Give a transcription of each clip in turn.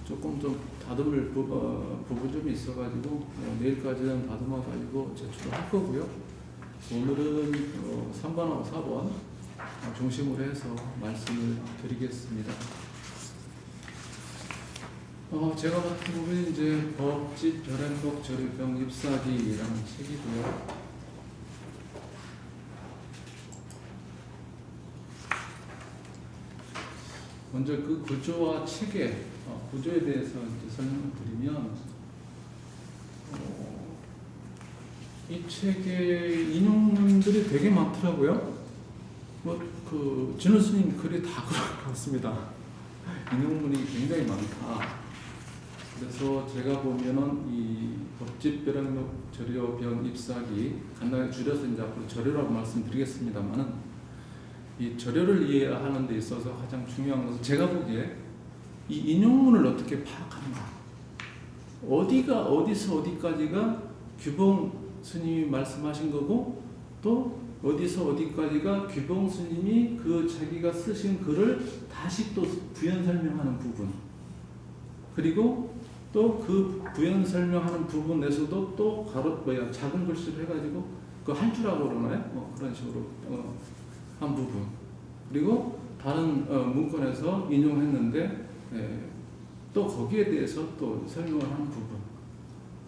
조금 좀 다듬을 부분 좀 있어가지고 내일까지는 다듬어가지고 제출할 거고요. 오늘은 3번하고 4번 중심으로 해서 말씀을 드리겠습니다. 제가 맡은 부분이 이제 법집 별행록 저료병 잎사귀라는 책이고요. 먼저 그 구조와 체계, 구조에 대해서 이제 설명을 드리면, 이 책에 인용문들이 되게 많더라고요. 진우 스님 글이 다 그렇습니다. 인용문이 굉장히 많다. 그래서 제가 보면은 이 법집 별행록 저료병 잎사귀, 간단하게 줄여서 이제 앞으로 저료라고 말씀드리겠습니다만은, 이 저료를 이해하는 데 있어서 가장 중요한 것은 제가 보기에 이 인용문을 어떻게 파악하는가, 어디서 어디까지가 규봉 스님이 말씀하신 거고, 또 어디서 어디까지가 규봉 스님이 그 자기가 쓰신 글을 다시 또 부연 설명하는 부분, 그리고 또 그 부연 설명하는 부분에서도 또 작은 글씨로 해가지고 그 한 줄하고 그러나요? 그런 식으로 한 부분, 그리고 다른 문건에서 인용했는데 또 거기에 대해서 또 설명을 하는 부분,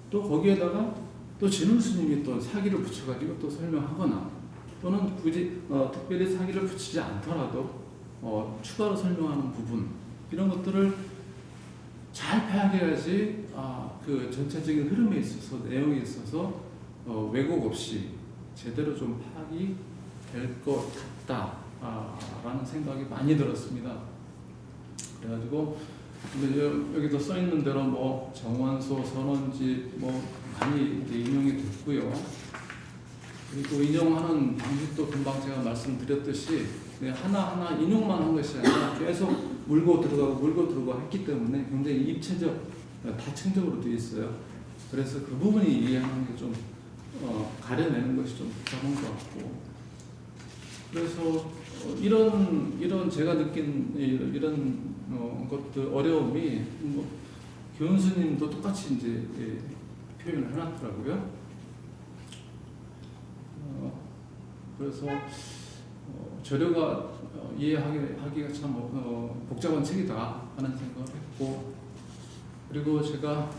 또 거기에다가 또 진훈 스님이 또 사기를 붙여가지고 또 설명하거나, 또는 굳이 특별히 사기를 붙이지 않더라도 추가로 설명하는 부분, 이런 것들을 잘 파악해야지 그 전체적인 흐름에 있어서, 내용에 있어서 왜곡 없이 제대로 좀 파악이 될 것 같다라는 생각이 많이 들었습니다. 그래가지고 여기도 써 있는 대로 뭐 정원소, 선원집 많이 이제 인용이 됐고요. 그리고 인용하는 방식도 금방 제가 말씀드렸듯이 하나하나 인용만 한 것이 아니라 계속 물고 들어가고 했기 때문에 굉장히 입체적, 다층적으로 되어 있어요. 그래서 그 부분이 이해하는 게 좀 가려내는 것이 좀 복잡한 것 같고, 그래서 이런 제가 느낀 이런 것들 어려움이 교훈스님도 똑같이 이제 표현을 해놨더라고요. 그래서 저료가 이해하기가 참 복잡한 책이다 하는 생각을 했고, 그리고 제가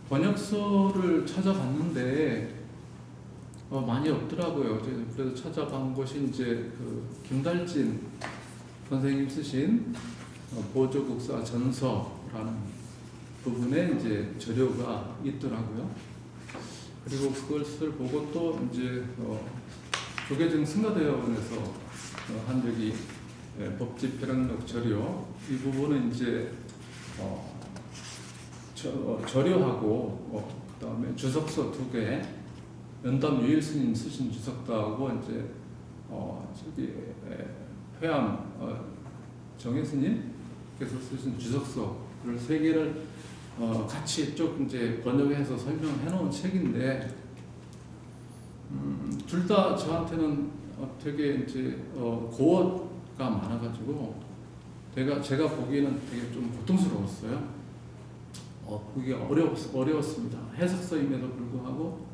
번역서를 찾아봤는데 많이 없더라고요. 그래서 찾아본 것이 이제 그 김달진 선생님 쓰신 보조국사 전서라는 부분에 이제 저료가 있더라고요. 그리고 그것을 보고 또 이제 조계종 승가대원에서 한 적이 법집 별행록 저료, 이 부분은 이제 저료하고 그다음에 주석서 2개, 연담 유일 스님 쓰신 주석도하고 이제 회암 정혜 스님께서 쓰신 주석서를 3개를 같이 쭉 이제 번역해서 설명해 놓은 책인데, 둘 다 저한테는 되게 이제 고어가 많아가지고 제가 보기에는 되게 좀 고통스러웠어요. 보기 어려웠습니다. 해석서임에도 불구하고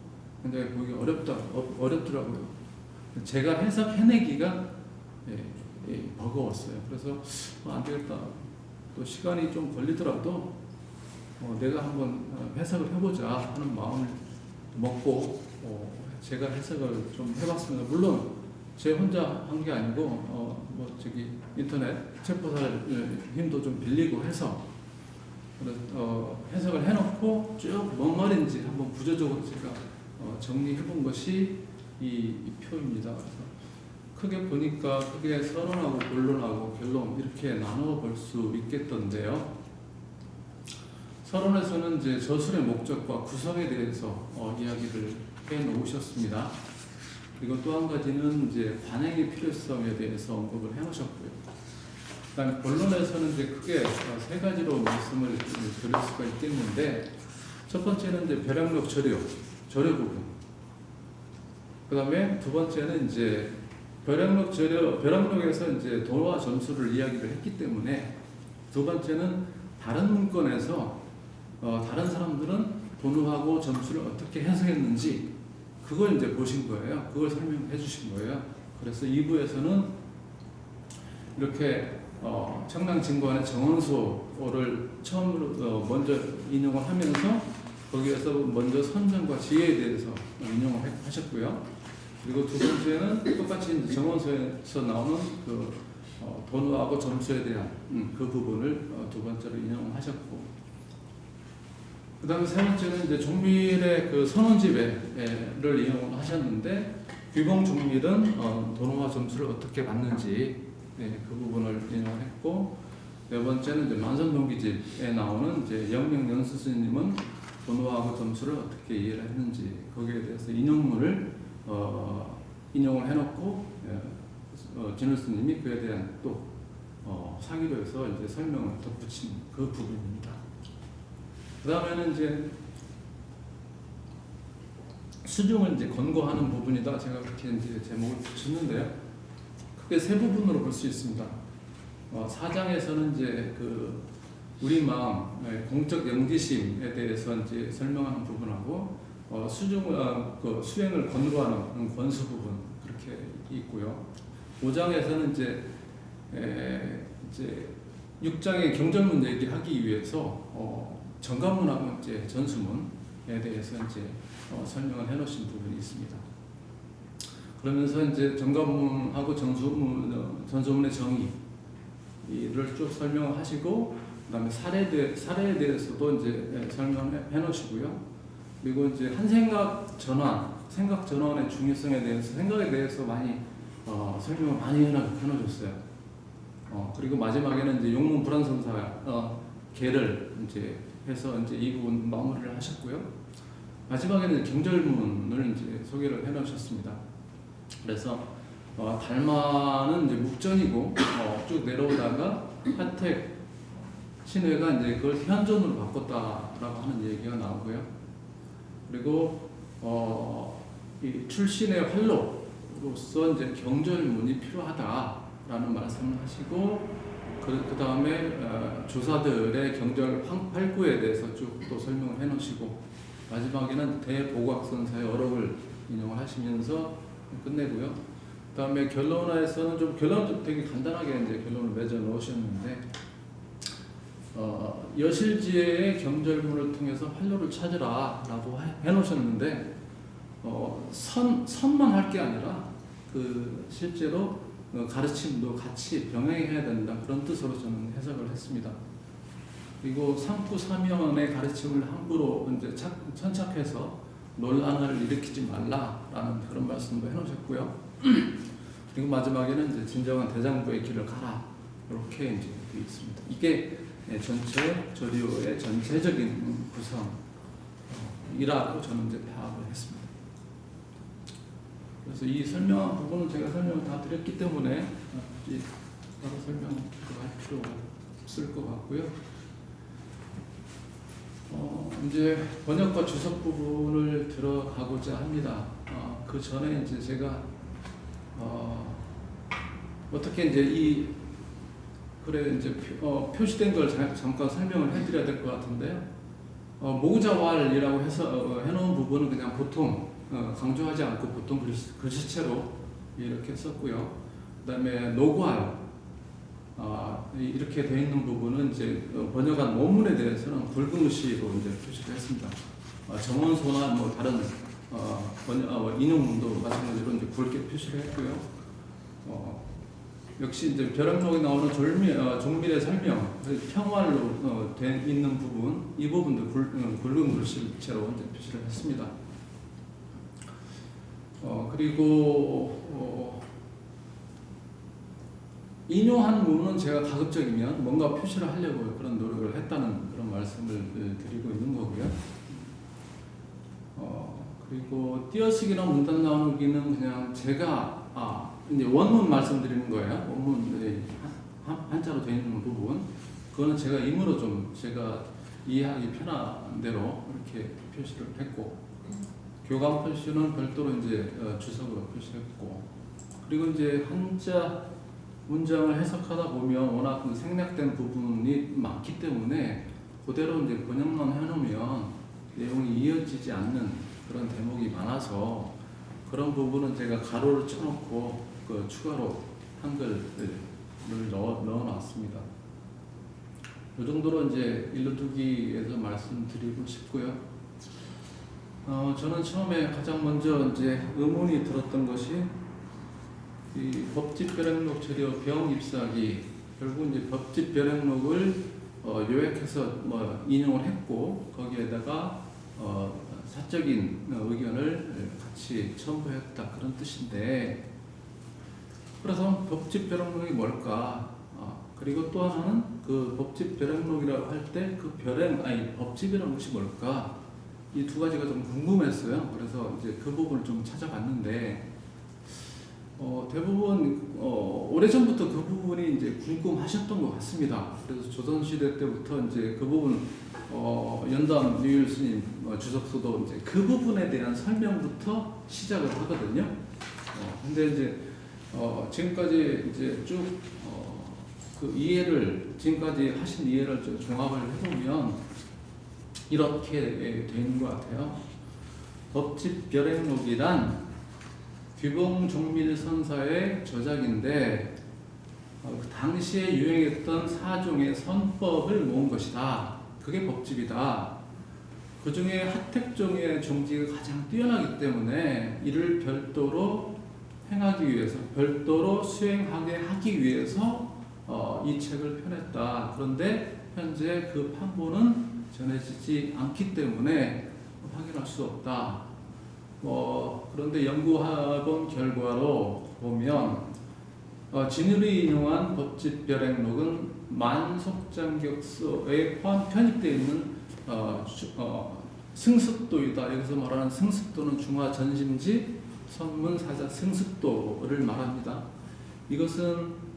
굉장히 보기 어렵더라고요. 제가 해석해내기가 버거웠어요. 그래서 안 되겠다, 또 시간이 좀 걸리더라도 내가 한번 해석을 해보자 하는 마음을 먹고 제가 해석을 좀 해봤습니다. 물론 제 혼자 한 게 아니고 인터넷 책보살 힘도 좀 빌리고 해서 해석을 해놓고 쭉 뭔 말인지 한번 구조적으로 제가 정리해본 것이 이 표입니다. 그래서 크게 보니까 크게 서론하고 본론하고 결론 이렇게 나누어 볼 수 있겠던데요. 서론에서는 이제 저술의 목적과 구성에 대해서 이야기를 해 놓으셨습니다. 그리고 또 한 가지는 이제 관행의 필요성에 대해서 언급을 해 놓으셨고요. 그다음에 본론에서는 이제 크게 3가지로 말씀을 드릴 수가 있겠는데, 첫 번째는 이제 별행록 저료 부분. 그다음에 두 번째는 이제 별행록에서 이제 도와 점수를 이야기를 했기 때문에 두 번째는 다른 문건에서 다른 사람들은 번호하고 점수를 어떻게 해석했는지 그걸 이제 보신 거예요. 그걸 설명해 주신 거예요. 그래서 2부에서는 이렇게 청량진관의 정원소를 처음으로 먼저 인용을 하면서 거기에서 먼저 선정과 지혜에 대해서 인용을 하셨고요. 그리고 두 번째는 똑같이 이제 정원소에서 나오는 그 번호하고 점수에 대한 그 부분을 두 번째로 인용하셨고, 그 다음에 세 번째는 이제 종밀의 그 선언집에를 이용을 하셨는데, 규봉 종밀은 번호와 점수를 어떻게 받는지 그 부분을 인용을 했고, 네 번째는 이제 만선동기집에 나오는 이제 영명연수 스님은 번호하고 점수를 어떻게 이해를 했는지 거기에 대해서 인용문을 인용을 해놓고 진울 스님이 그에 대한 또 상의로 해서 이제 설명을 덧붙인 그 부분입니다. 그 다음에는 이제 수중을 이제 권고하는 부분이다. 제가 그렇게 이제 제목을 붙였는데요. 크게 세 부분으로 볼 수 있습니다. 4장에서는 이제 그 우리 마음, 공적 영지심에 대해서 이제 설명하는 부분하고 그 수행을 권고하는 권수 부분 그렇게 있고요. 5장에서는 이제 6장의 경전문 얘기하기 위해서 정관문하고 이제 전수문에 대해서 이제 설명을 해놓으신 부분이 있습니다. 그러면서 이제 정관문하고 전수문의 정의를 쭉 설명을 하시고, 그다음에 사례에 대해서도 이제 설명해 놓으시고요. 그리고 이제 한 생각 전환의 중요성에 대해서 생각에 대해서 많이 설명을 많이 해놓으셨어요. 그리고 마지막에는 이제 용문 불안선사 개를 이제 해서 이제 이 부분 마무리를 하셨고요. 마지막에는 경절문을 이제 소개를 해놓으셨습니다. 그래서 달마는 이제 묵전이고 쭉 내려오다가 하택 신회가 이제 그걸 현존으로 바꿨다라고 하는 얘기가 나오고요. 그리고 이 출신의 활로로서 이제 경절문이 필요하다라는 말씀을 하시고, 그 다음에 주사들의 경절 활구에 대해서 쭉 또 설명을 해놓으시고, 마지막에는 대보각선사의 어록을 인용을 하시면서 끝내고요. 그 다음에 결론화에서는 결론도 되게 간단하게 이제 결론을 맺어 놓으셨는데, 여실지혜의 경절문을 통해서 활로를 찾으라라고 해놓으셨는데, 선만 할 게 아니라 그 실제로 가르침도 같이 병행해야 된다, 그런 뜻으로 저는 해석을 했습니다. 그리고 상푸사명의 가르침을 함부로 이제 천착해서 논란을 일으키지 말라라는 그런 말씀도 해놓으셨고요. 그리고 마지막에는 이제 진정한 대장부의 길을 가라, 이렇게 이제 되어 있습니다. 이게 전체 조리오의 전체적인 구성이라고 저는 이제 파악을 했습니다. 그래서 이 설명한 부분은 제가 설명을 다 드렸기 때문에 따로 설명할 필요가 없을 것 같고요. 이제 번역과 주석 부분을 들어가고자 합니다. 그 전에 이제 제가 어떻게 이제 이제 표시된 걸 잠깐 설명을 해드려야 될 것 같은데요. 모구자왈이라고 해서 해놓은 부분은 그냥 보통 강조하지 않고 보통 글씨체로 이렇게 썼고요. 그다음에 노괄 이렇게 되어 있는 부분은 이제 번역한 원문에 대해서는 굵은 글씨로 이제 표시를 했습니다. 정원소나 뭐 다른 인용문도 마찬가지로 이제 굵게 표시를 했고요. 역시 이제 벼락록에 나오는 종밀의 설명, 평활로 돼 있는 부분, 이 부분도 굵은 글씨체로 이제 표시를 했습니다. 그리고 인용한 부분은 제가 가급적이면 뭔가 표시를 하려고 그런 노력을 했다는 그런 말씀을 드리고 있는 거고요. 그리고 띄어쓰기나 문단 나누기는 그냥 제가 이제 원문 말씀드리는 거예요. 원문 한자로 되어 있는 부분, 그거는 제가 임으로 좀 제가 이해하기 편한 대로 이렇게 표시를 했고, 교감 표시는 별도로 이제 주석으로 표시했고, 그리고 이제 한자 문장을 해석하다 보면 워낙 그 생략된 부분이 많기 때문에 그대로 이제 번역만 해놓으면 내용이 이어지지 않는 그런 대목이 많아서 그런 부분은 제가 가로를 쳐놓고 그 추가로 한글을 넣어놨습니다. 이 정도로 이제 일러두기에서 말씀드리고 싶고요. 저는 처음에 가장 먼저 이제 의문이 들었던 것이 이 법집별행록 재료 병 입사기, 결국 이제 법집별행록을 요약해서 뭐 인용을 했고 거기에다가 사적인 의견을 같이 첨부했다 그런 뜻인데, 그래서 법집별행록이 뭘까? 그리고 또 하나는 그 법집별행록이라고 할 때 그 법집이라는 것이 뭘까? 이 두 가지가 좀 궁금했어요. 그래서 이제 그 부분을 좀 찾아봤는데 대부분 오래전부터 그 부분이 이제 궁금하셨던 것 같습니다. 그래서 조선시대 때부터 이제 그 부분 연담 류일 스님 주석서도 이제 그 부분에 대한 설명부터 시작을 하거든요. 근데 이제 지금까지 이제 쭉 그 이해를 지금까지 하신 이해를 좀 종합을 해보면 이렇게 되는 것 같아요. 법집별행록이란 귀봉종밀선사의 저작인데 그 당시에 유행했던 사종의 선법을 모은 것이다. 그게 법집이다. 그 중에 하택종의 종지가 가장 뛰어나기 때문에 이를 별도로 행하기 위해서, 별도로 수행하게 하기 위해서 이 책을 펴냈다. 그런데 현재 그 판본은 전해지지 않기 때문에 확인할 수 없다. 그런데 연구해본 결과로 보면 진율이 인용한 법집별행록은 만속장격서에 편입되어 있는 승습도이다. 여기서 말하는 승습도는 중화전심지 선문사자 승습도를 말합니다. 이것은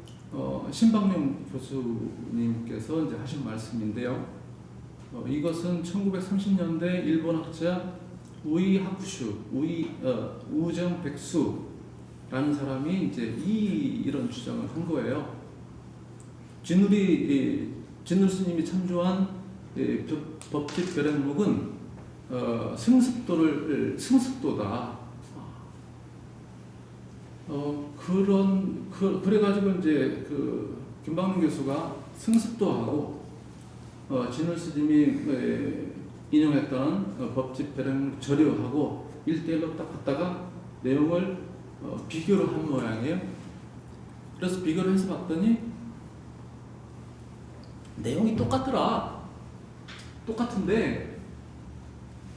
신박용 교수님께서 이제 하신 말씀인데요. 이것은 1930년대 일본 학자 우정백수라는 사람이 이제 이런 주장을 한 거예요. 진울 스님이 참조한 법집별행록은 승습도다. 그래가지고 이제 그 김박룡 교수가 승습도하고 진울 스님이 인용했던 법집별행록 저료하고 1대1로 딱 갖다가 내용을 비교를 한 모양이에요. 그래서 비교를 해서 봤더니 내용이 똑같더라. 똑같은데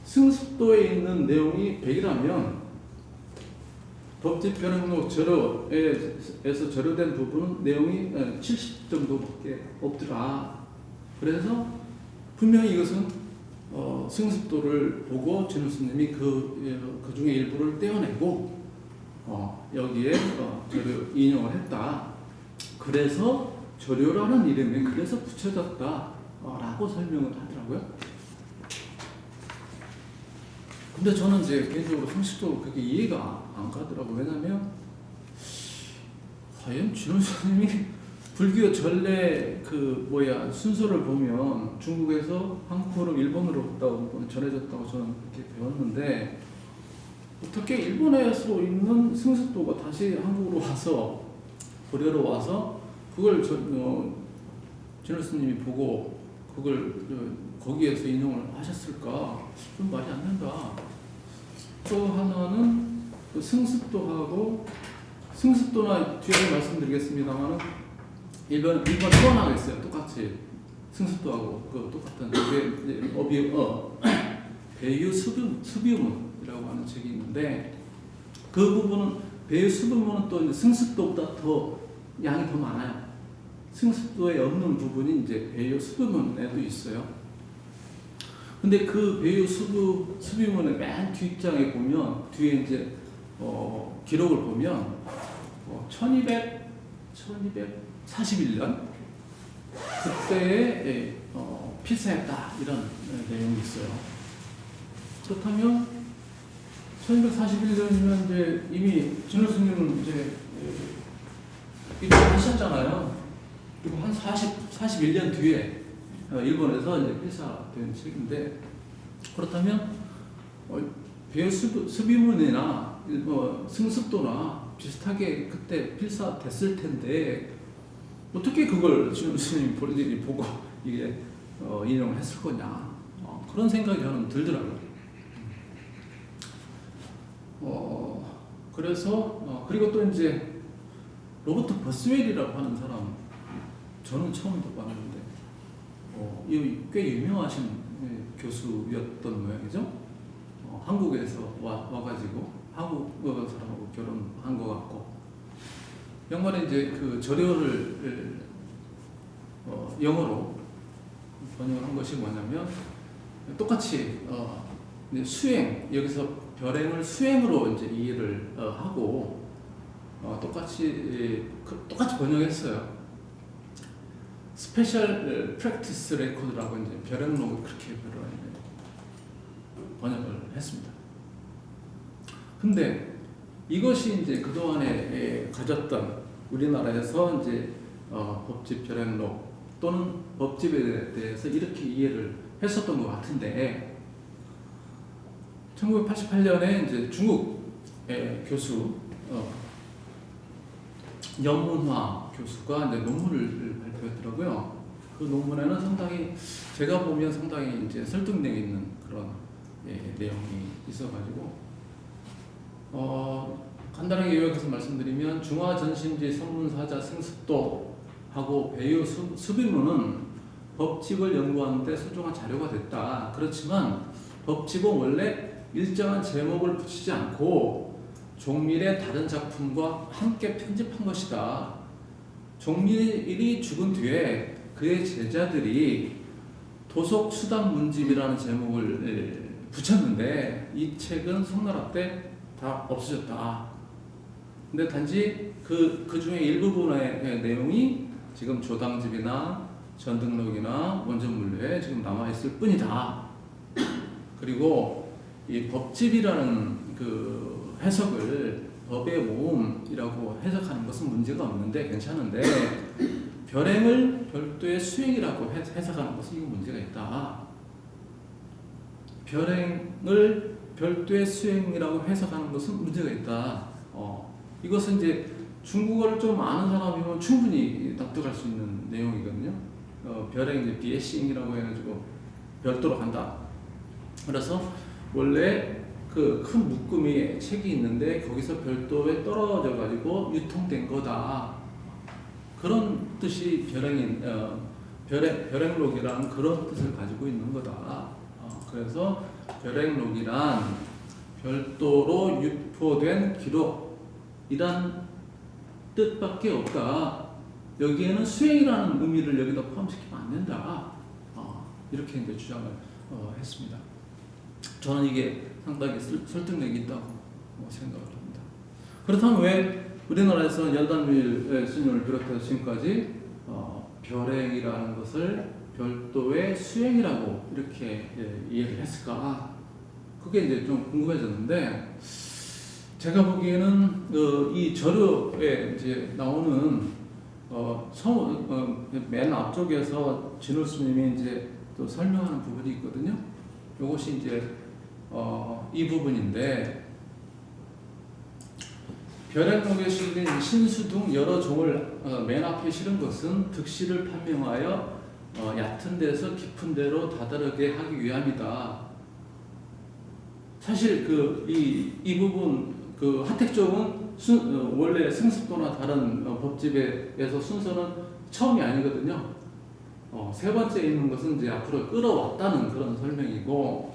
승습도에 있는 내용이 100이라면 법집별행록 저료에서 저료된 부분은 내용이 70 정도밖에 없더라. 그래서 분명히 이것은 승습도를 보고 진울 스님이 그 중에 일부를 떼어내고 여기에 저료 인용을 했다. 그래서 저료라는 이름이 그래서 붙여졌다라고 설명을 하더라고요. 근데 저는 이제 개인적으로 상식적으로 그렇게 이해가 안 가더라고요. 왜냐면 과연 진울 스님이 불교 전래 순서를 보면 중국에서 한국으로 일본으로 전해졌다고 저는 그렇게 배웠는데, 어떻게 일본에서 있는 승습도가 다시 한국으로 와서 고려로 와서 그걸 진울 스님이 보고 그걸 거기에서 인용을 하셨을까? 좀 말이 안 된다. 또 하나는 그 승습도나 뒤에 말씀드리겠습니다만은 일본 또 하나가 있어요. 똑같이 승습도하고 똑같은 배유 수비문이라고 하는 책이 있는데, 그 부분은 배유 수비문은 또 승습도보다 더 양이 더 많아요. 승습도에 없는 부분이 이제 배유 수비문에도 있어요. 근데 그 배유 수비문의 맨 뒷장에 보면 뒤에 이제 기록을 보면 1241년 그때에 필사했다 이런 내용이 있어요. 그렇다면 1241년이면 이제 이미 진울 스님은 이제 입증하셨잖아요. 그리고 한 41년 뒤에 일본에서 이제 필사된 책인데, 그렇다면 배열 수비문이나 승습도나 비슷하게 그때 필사됐을 텐데 어떻게 그걸 지금 스님이 본인이 보고 이게 인용을 했을 거냐, 그런 생각이 저는 들더라고요. 그래서 그리고 또 이제 로버트 버스웰이라고 하는 사람, 저는 처음 봤는데 꽤 유명하신 교수였던 모양이죠. 한국에서 와가지고 한국 사람하고 결혼한 것 같고, 양반이 이제 그 절요를 영어로 번역한 것이 뭐냐면, 똑같이 이제 수행, 여기서 별행을 수행으로 이제 이해를 하고 똑같이 번역했어요. 스페셜 프랙티스 레코드라고 이제 별행록을 그렇게 번역을 했습니다. 근데 이것이 이제 그동안에 가졌던 우리나라에서 이제 법집 별행록 또는 법집에 대해서 이렇게 이해를 했었던 것 같은데, 1988년에 이제 중국의 교수 연문화 교수가 이제 논문을 발표했더라고요. 그 논문에는 상당히 제가 보면 상당히 이제 설득력 있는 그런 내용이 있어가지고 간단하게 요약해서 말씀드리면, 중화전심지 성문사자 승습도하고 배유 수비문은 법집을 연구하는 데 소중한 자료가 됐다. 그렇지만 법집은 원래 일정한 제목을 붙이지 않고 종밀의 다른 작품과 함께 편집한 것이다. 종밀이 죽은 뒤에 그의 제자들이 도속 수단 문집이라는 제목을 붙였는데 이 책은 송나라 때 다 없어졌다. 근데 단지 그 중에 일부분의 내용이 지금 조당집이나 전등록이나 원전문류에 지금 남아있을 뿐이다. 그리고 이 법집이라는 그 해석을 법의 모음이라고 해석하는 것은 문제가 없는데 괜찮은데, 별행을 별도의 수행이라고 해석하는 것은 이거 문제가 있다. 별행을 별도의 수행이라고 해석하는 것은 문제가 있다. 이것은 이제 중국어를 좀 아는 사람이면 충분히 납득할 수 있는 내용이거든요. 별행 이제 비에싱이라고 해가지고 별도로 간다. 그래서 원래 그 큰 묶음이 책이 있는데 거기서 별도에 떨어져 가지고 유통된 거다. 그런 뜻이 별행록이란 그런 뜻을 가지고 있는 거다. 그래서 별행록이란 별도로 유포된 기록이란 뜻밖에 없다. 여기에는 수행이라는 의미를 여기다 포함시키면 안 된다. 이렇게 이제 주장을 했습니다. 저는 이게 상당히 설득력이 있다고 생각을 합니다. 그렇다면 왜 우리나라에서 연단밀 스님을 비롯해서 지금까지 별행이라는 것을 별도의 수행이라고 이렇게 이해를 했을까? 그게 이제 좀 궁금해졌는데, 제가 보기에는 이 절요에 이제 나오는 맨 앞쪽에서 진울 스님이 이제 또 설명하는 부분이 있거든요. 이것이 이제 이 부분인데, 별행록에 실린 신수 등 여러 종을 맨 앞에 실은 것은 득실을 판명하여 얕은 데서 깊은 데로 다다르게 하기 위함이다. 사실 이 부분 그 하택종은 원래 승습도나 다른 법집에서 순서는 처음이 아니거든요. 세 번째 있는 것은 이제 앞으로 끌어왔다는 그런 설명이고,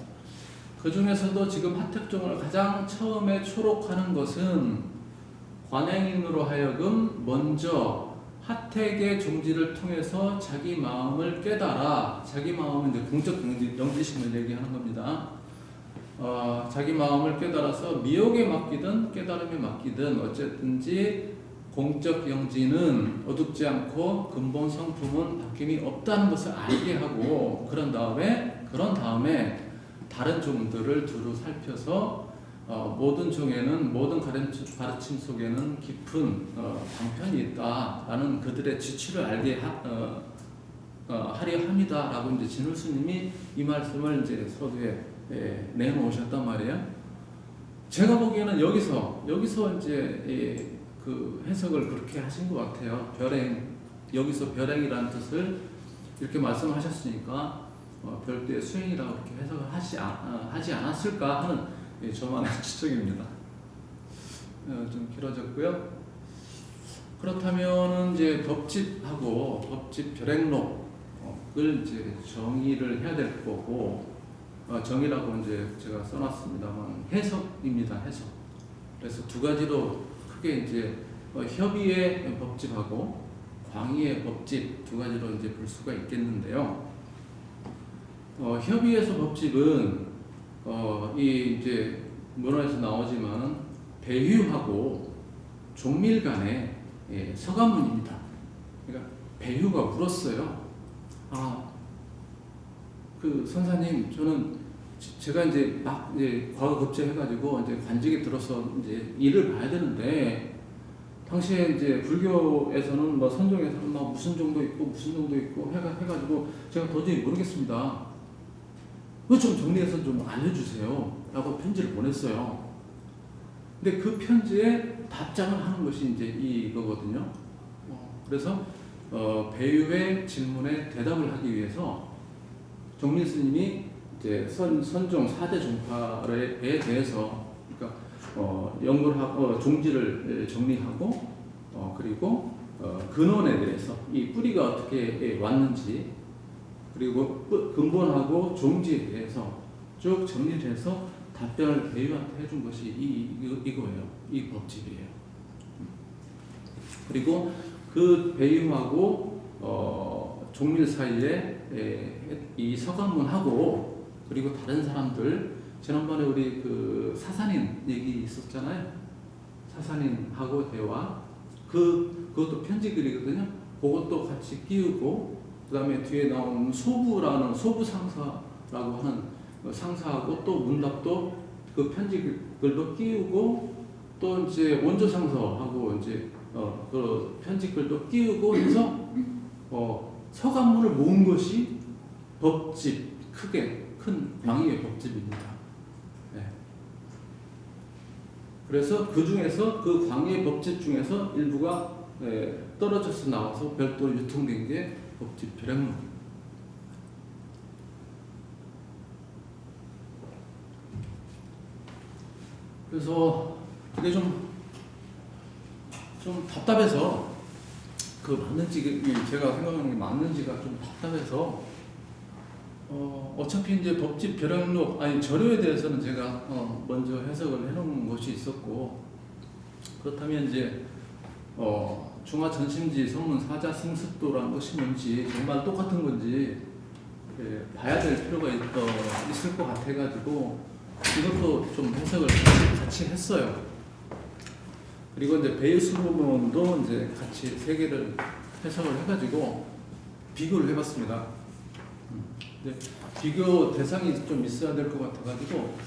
그 중에서도 지금 하택종을 가장 처음에 초록하는 것은 관행인으로 하여금 먼저 하택의 종지를 통해서 자기 마음을 깨달아, 자기 마음은 이제 공적 영지심을 얘기하는 겁니다. 자기 마음을 깨달아서 미혹에 맡기든 깨달음에 맡기든 어쨌든지 공적 영지는 어둡지 않고 근본 성품은 바뀜이 없다는 것을 알게 하고, 그런 다음에 다른 종들을 두루 살펴서 모든 종에는 모든 가르침 속에는 깊은 방편이 있다라는 그들의 지취를 알게 하려 합니다라고 이제 진울 스님이 이 말씀을 이제 서두에 내놓으셨단 말이에요. 제가 보기에는 여기서 이제 그 해석을 그렇게 하신 것 같아요. 여기서 별행이라는 뜻을 이렇게 말씀하셨으니까 별도의 수행이라고 이렇게 해석을 하지 않았을까 하는 저만의 추측입니다. 좀 길어졌고요. 그렇다면 이제 법집하고 법집 별행록을 이제 정의를 해야 될 거고, 정의라고 이제 제가 써놨습니다만 해석입니다. 해석. 그래서 두 가지로 크게 이제 협의의 법집하고 광의의 법집 두 가지로 이제 볼 수가 있겠는데요. 협의에서 법집은 이 이제 문헌에서 나오지만 배휴하고 종밀 간의 서가문입니다. 그러니까 배휴가 물었어요. 그 선사님, 제가 이제 막 과거 급제해가지고 이제 관직에 들어서 이제 일을 봐야 되는데, 당시에 이제 불교에서는 뭐 선종에서는 막 무슨 정도 있고 해가지고 제가 도저히 모르겠습니다. 좀 정리해서 좀 알려주세요. 라고 편지를 보냈어요. 근데 그 편지에 답장을 하는 것이 이제 이거거든요. 그래서 배유의 질문에 대답을 하기 위해서 정밀 스님이 이제 선종 4대 종파에 대해서 그러니까 연구를 하고 종지를 정리하고 그리고 근원에 대해서 이 뿌리가 어떻게 왔는지 그리고 근본하고 종지에 대해서 쭉 정리를 해서 답변을 배유한테 해준 것이 이거예요. 이 법집이에요. 그리고 그 배유하고 종밀 사이에 이 서가문하고 그리고 다른 사람들, 지난번에 우리 그 사산인 얘기 있었잖아요. 사산인하고 대화, 그것도 편지글이거든요. 그것도 같이 끼우고, 그 다음에 뒤에 나오는 소부라는 소부 상사라고 하는 상사하고 또 문답도 그 편지글도 끼우고, 또 이제 원조 상사하고 이제 그 편지글도 끼우고 해서 서간문을 모은 것이 법집, 크게 큰 광의의 법집입니다. 네. 그래서 그 중에서 그 광의의 법집 중에서 일부가 떨어져서 나와서 별도로 유통된 게 법집 별행록. 그래서 그게 좀 답답해서 그 맞는지 제가 생각하는 게 맞는지가 좀 답답해서 어차피 이제 법집 별행록 절효에 대해서는 제가 먼저 해석을 해놓은 것이 있었고, 그렇다면 이제 중화전심지 성문 사자 승습도라는 것이 뭔지 정말 똑같은 건지 봐야 될 필요가 있을 것 같아가지고 이것도 좀 해석을 같이 했어요. 그리고 이제 배유수부문도 이제 같이 세 개를 해석을 해가지고 비교를 해봤습니다. 비교 대상이 좀 있어야 될 것 같아가지고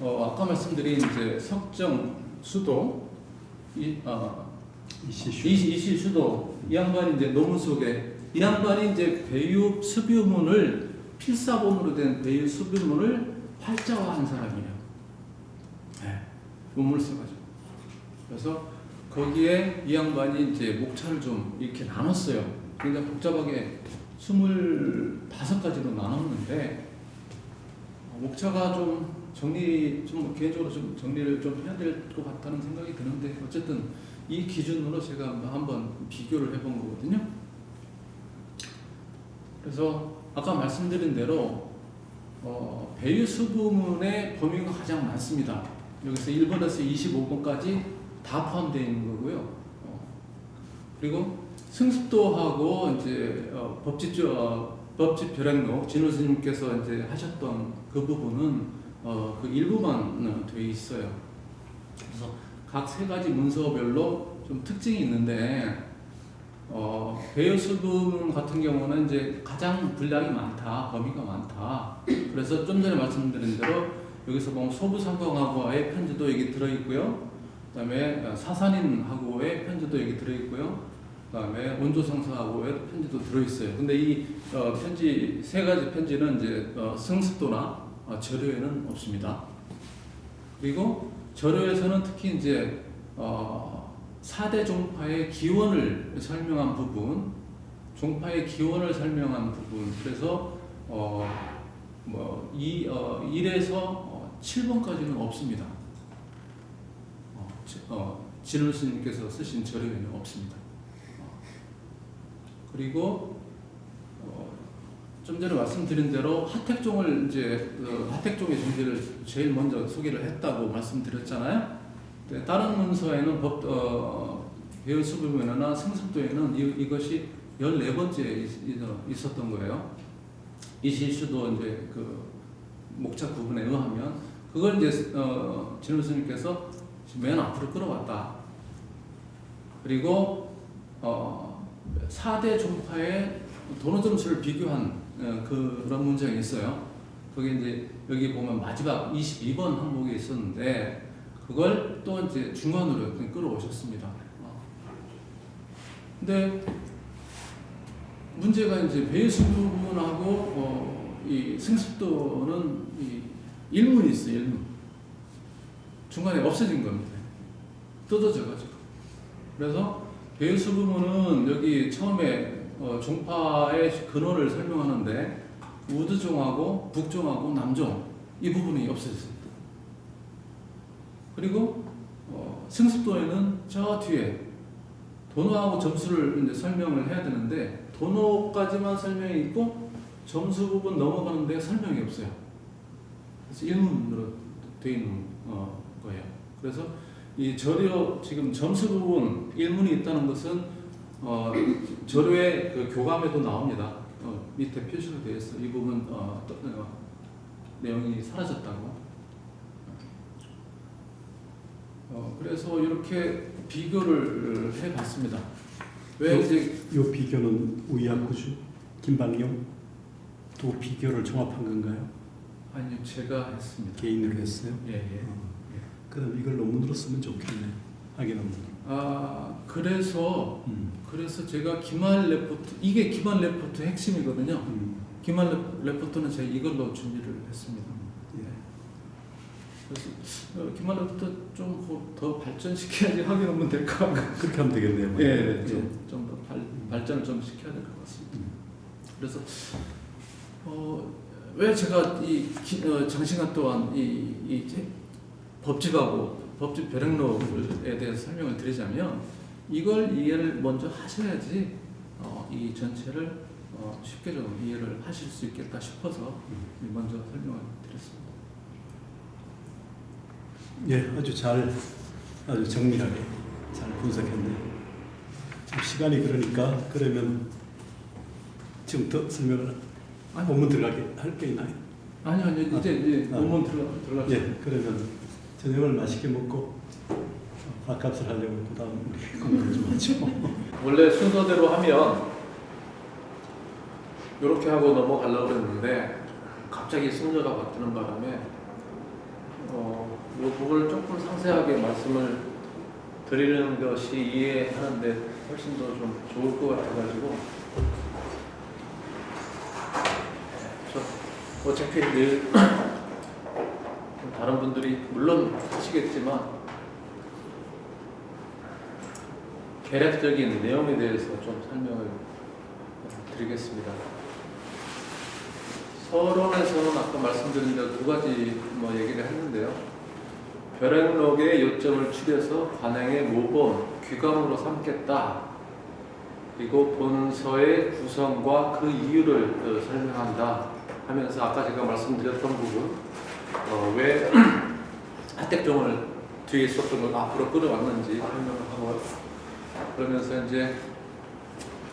아까 말씀드린 이제 석정 수도 이시수도 이 양반이 이제 논문 속에 이 양반이 이제 배유 수비문을 필사본으로 된 배유 수비문을 활자화한 사람이에요. 네, 논문을 써가지고. 그래서 거기에 이 양반이 이제 목차를 좀 이렇게 나눴어요. 굉장히 복잡하게 25가지로 나눴는데 목차가 좀 개인적으로 좀 정리를 좀 해야 될 것 같다는 생각이 드는데, 어쨌든 이 기준으로 제가 한번 비교를 해본 거거든요. 그래서 아까 말씀드린 대로 배유수부문의 범위가 가장 많습니다. 여기서 1번에서 25번까지 다 포함되어 있는 거고요. 그리고 승습도하고 이제 법집 별행록 진호 스님께서 이제 하셨던 그 부분은 그 일부만 되어 있어요. 그래서 각 세 가지 문서별로 좀 특징이 있는데 배유수부문 같은 경우는 이제 가장 분량이 많다, 범위가 많다. 그래서 좀 전에 말씀드린 대로 여기서 보면 소부상공하고의 편지도 여기 들어있고요. 그다음에 사산인하고의 편지도 여기 들어있고요. 그다음에 원조상사하고의 편지도 들어있어요. 근데 이 편지 세 가지 편지는 이제 성습도나 절요에는 없습니다. 그리고 절요에서는 특히 이제 4대 종파의 기원을 설명한 부분, 종파의 기원을 설명한 부분. 그래서 1에서 7번까지는 없습니다. 진울 스님께서 쓰신 절요에는 없습니다. 그리고 좀 전에 말씀드린 대로 하택종을 이제 하택종의 존재를 제일 먼저 소개를 했다고 말씀드렸잖아요. 다른 문서에는 배열수부면이나 성습도에는 이것이 14번째 있었던 거예요. 이 실수도 이제 그 목차 구분에 의하면 그걸 이제 진울 스님께서 맨 앞으로 끌어왔다. 그리고 4대 종파의 도노 점수를 비교한 그런 문장이 있어요. 그게 이제 여기 보면 마지막 22번 항목에 있었는데 그걸 또 이제 중간으로 끌어오셨습니다. 근데 문제가 이제 배수 부분하고 이 승습도는 이 일문이 있어요. 일문. 중간에 없어진 겁니다. 뜯어져가지고. 그래서 배수 부분은 여기 처음에 종파의 근원을 설명하는데 우드종하고 북종하고 남종 이 부분이 없어졌습니다. 그리고 승습도에는 저 뒤에 도노하고 점수를 이제 설명을 해야 되는데 도노까지만 설명이 있고 점수 부분 넘어가는데 설명이 없어요. 그래서 일문으로 되어 있는 거예요. 그래서 이 절요 지금 점수 부분 일문이 있다는 것은 절요의 그 교감에도 나옵니다. 밑에 표시가 되어 있어. 이 부분 내용이 사라졌다고. 그래서 이렇게 비교를 해봤습니다. 왜 이제 이 비교는 우이학구주 김방용 또 비교를 종합한 건가요? 아니요, 제가 했습니다. 개인으로 했어요? 예. 그럼 이걸 논문으로 쓰면 좋겠네. 학예 논문. 그래서 제가 기말 레포트, 이게 기말 레포트 핵심이거든요. 기말 레포트는 제가 이걸로 준비를 했습니다. 그래서 기말 레포트 좀 더 발전시켜야지 학예 논문 될 것 같아요. 그렇게 하면 되겠네요. 예, 좀 더 발전을 좀 시켜야 될 것 같습니다. 그래서 왜 제가 장시간 동안 이 법집하고 법집 벼락록에 대해서 설명을 드리자면 이걸 이해를 먼저 하셔야지 이 전체를 쉽게 좀 이해를 하실 수 있겠다 싶어서 먼저 설명을 드렸습니다. 예, 아주 정밀하게 잘 분석했네요. 지금 시간이 그러면 지금 더 설명을 본문 들어가게 할 게 있나요? 아니요, 이제 본문 들어가죠. 예, 그러면 저녁을 맛있게 먹고 밥값을 하려고 그다음 우리 공부를 좀 하죠. 원래 순서대로 하면 이렇게 하고 넘어가려고 했는데 갑자기 순서가 바뀌는 바람에 이 부분을 조금 상세하게 말씀을 드리는 것이 이해하는데 훨씬 더 좀 좋을 것 같아가지고 어차피 늘 다른 분들이 물론 하시겠지만 개략적인 내용에 대해서 좀 설명을 드리겠습니다. 서론에서는 아까 말씀드린 대로 두 가지 얘기를 했는데요. 벼락록의 요점을 추려서 관행의 모범, 귀감으로 삼겠다. 그리고 본서의 구성과 그 이유를 설명한다 하면서 아까 제가 말씀드렸던 부분 왜 하택종을 뒤에 있었던 걸 앞으로 끌어왔는지 설명을 하고 그러면서 이제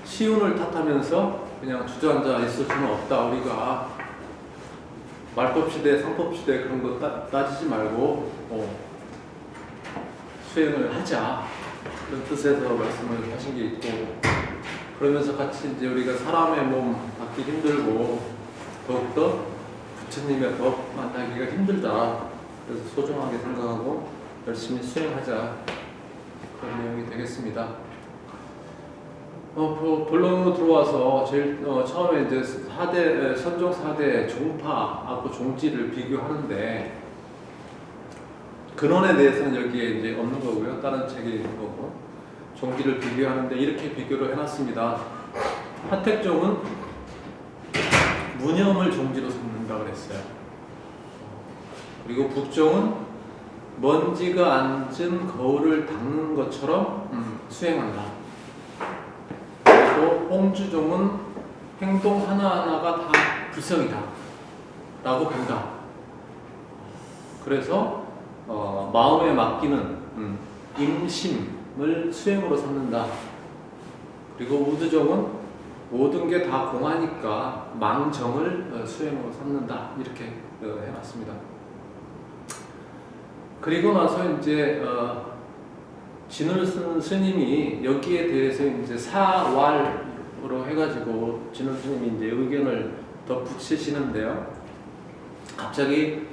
시운을 탓하면서 그냥 주저앉아 있을 수는 없다. 우리가 말법시대, 상법시대 그런 거 따지지 말고 수행을 하자. 그런 뜻에서 말씀을 하신 게 있고 그러면서 같이 이제 우리가 사람의 몸 받기 힘들고 더욱더 부처님의 법 만나기가 힘들다. 그래서 소중하게 생각하고 열심히 수행하자. 그런 내용이 되겠습니다. 본론으로 들어와서 제일 처음에 이제 4대 선종 4대 종파하고 종지를 비교하는데 근원에 대해서는 여기에 이제 없는 거고요. 다른 책에 있는 거고 종지를 비교하는데 이렇게 비교를 해놨습니다. 하택종은 무념을 종지로 삼는다 그랬어요. 그리고 북종은 먼지가 앉은 거울을 닦는 것처럼 수행한다. 그리고 홍주종은 행동 하나하나가 다 불성이다 라고 본다. 그래서 마음에 맡기는 임심을 수행으로 삼는다. 그리고 우두종은 모든 게 다 공하니까 망정을 수행으로 삼는다. 이렇게 해놨습니다. 그리고 나서 이제 진울 스님이 여기에 대해서 이제 사왈로 해가지고 진울 스님이 이제 의견을 더 붙이시는데요. 갑자기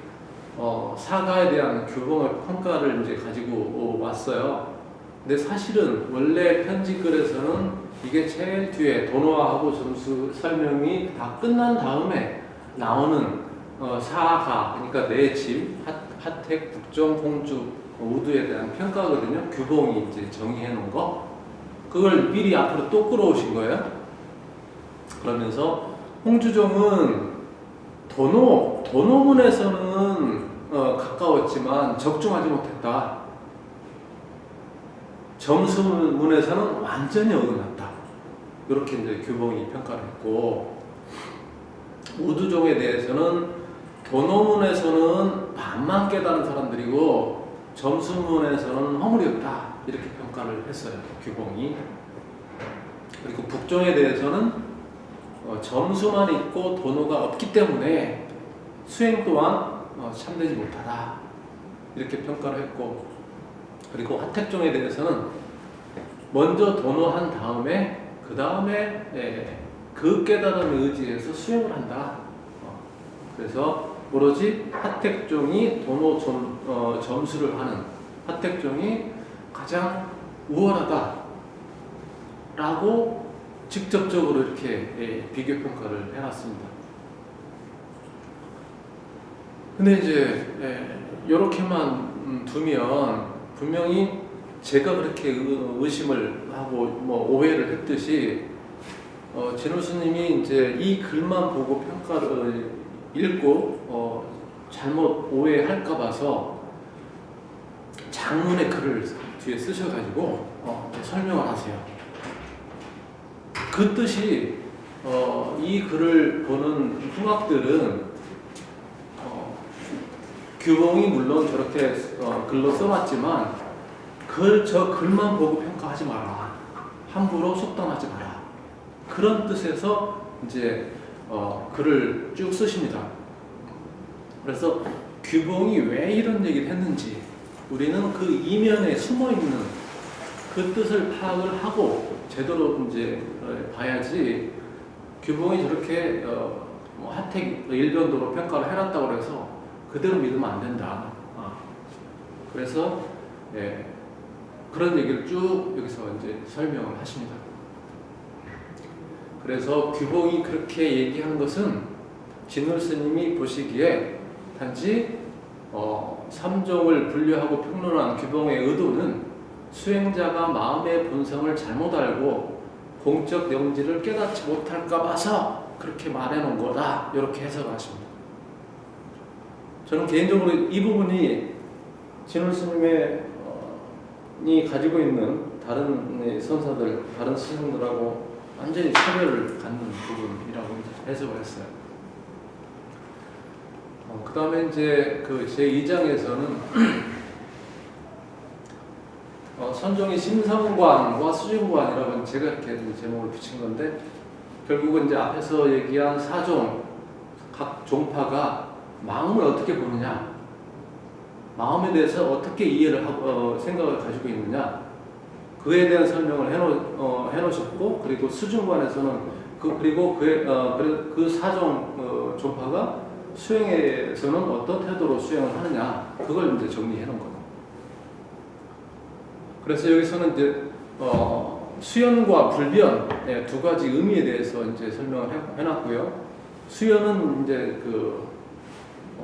사가에 대한 규범의 평가를 이제 가지고 왔어요. 근데 사실은 원래 편집글에서는 이게 제일 뒤에 도노하고 점수 설명이 다 끝난 다음에 나오는 사가, 그러니까 내 집, 하택, 북종, 홍주, 우두에 대한 평가거든요. 규봉이 이제 정의해 놓은 거. 그걸 미리 앞으로 또 끌어오신 거예요. 그러면서 홍주종은 도노문에서는 가까웠지만 적중하지 못했다. 점수문에서는 완전히 어긋났다. 이렇게 이제 규봉이 평가를 했고, 우두종에 대해서는 도노문에서는 반만 깨달은 사람들이고 점수문에서는 허물이었다. 이렇게 평가를 했어요. 규봉이. 그리고 북종에 대해서는 점수만 있고 도노가 없기 때문에 수행 또한 참되지 못하다. 이렇게 평가를 했고, 그리고 하택종에 대해서는 먼저 도노한 다음에 그 다음에 그 깨달음에 의지해서 수행을 한다. 그래서 오로지 하택종이 도노 점수를 하는 하택종이 가장 우월하다 라고 직접적으로 이렇게 비교 평가를 해놨습니다. 근데 이제 이렇게만 두면 분명히 제가 그렇게 의심을 하고 오해를 했듯이 진울 스님이 이제 이 글만 보고 평가를 읽고 잘못 오해할까 봐서 장문의 글을 뒤에 쓰셔가지고 설명을 하세요. 그 뜻이 이 글을 보는 후학들은 규봉이 물론 저렇게 글로 써놨지만 저 글만 보고 평가하지 마라. 함부로 속단하지 마라. 그런 뜻에서 이제 글을 쭉 쓰십니다. 그래서 규봉이 왜 이런 얘기를 했는지 우리는 그 이면에 숨어 있는 그 뜻을 파악을 하고 제대로 이제 봐야지. 규봉이 저렇게 하택 일변도로 평가를 해놨다고 해서 그대로 믿으면 안 된다. 그래서 그런 얘기를 쭉 여기서 이제 설명을 하십니다. 그래서 규봉이 그렇게 얘기한 것은 진울 스님이 보시기에 단지 삼종을 분류하고 평론한 규봉의 의도는 수행자가 마음의 본성을 잘못 알고 공적 영지를 깨닫지 못할까 봐서 그렇게 말해놓은 거다. 이렇게 해석하십니다. 저는 개인적으로 이 부분이 진울 스님이 가지고 있는 다른 선사들, 다른 스승들하고 완전히 차별을 갖는 부분이라고 해석을 했어요. 그 다음에 이제 그 제2장에서는 선종의 심성관과 수중관이라고 제가 이렇게 제목을 붙인 건데, 결국은 이제 앞에서 얘기한 사종, 각 종파가 마음을 어떻게 보느냐, 마음에 대해서 어떻게 이해를 하고 생각을 가지고 있느냐, 그에 대한 설명을 해놓으셨고, 그리고 수중관에서는 그리고 그 사종 종파가 수행에서는 어떤 태도로 수행을 하느냐 그걸 이제 정리해 놓은 거예요. 그래서 여기서는 이제 수연과 불변 두 가지 의미에 대해서 이제 설명을 해놨고요. 수연은 이제 그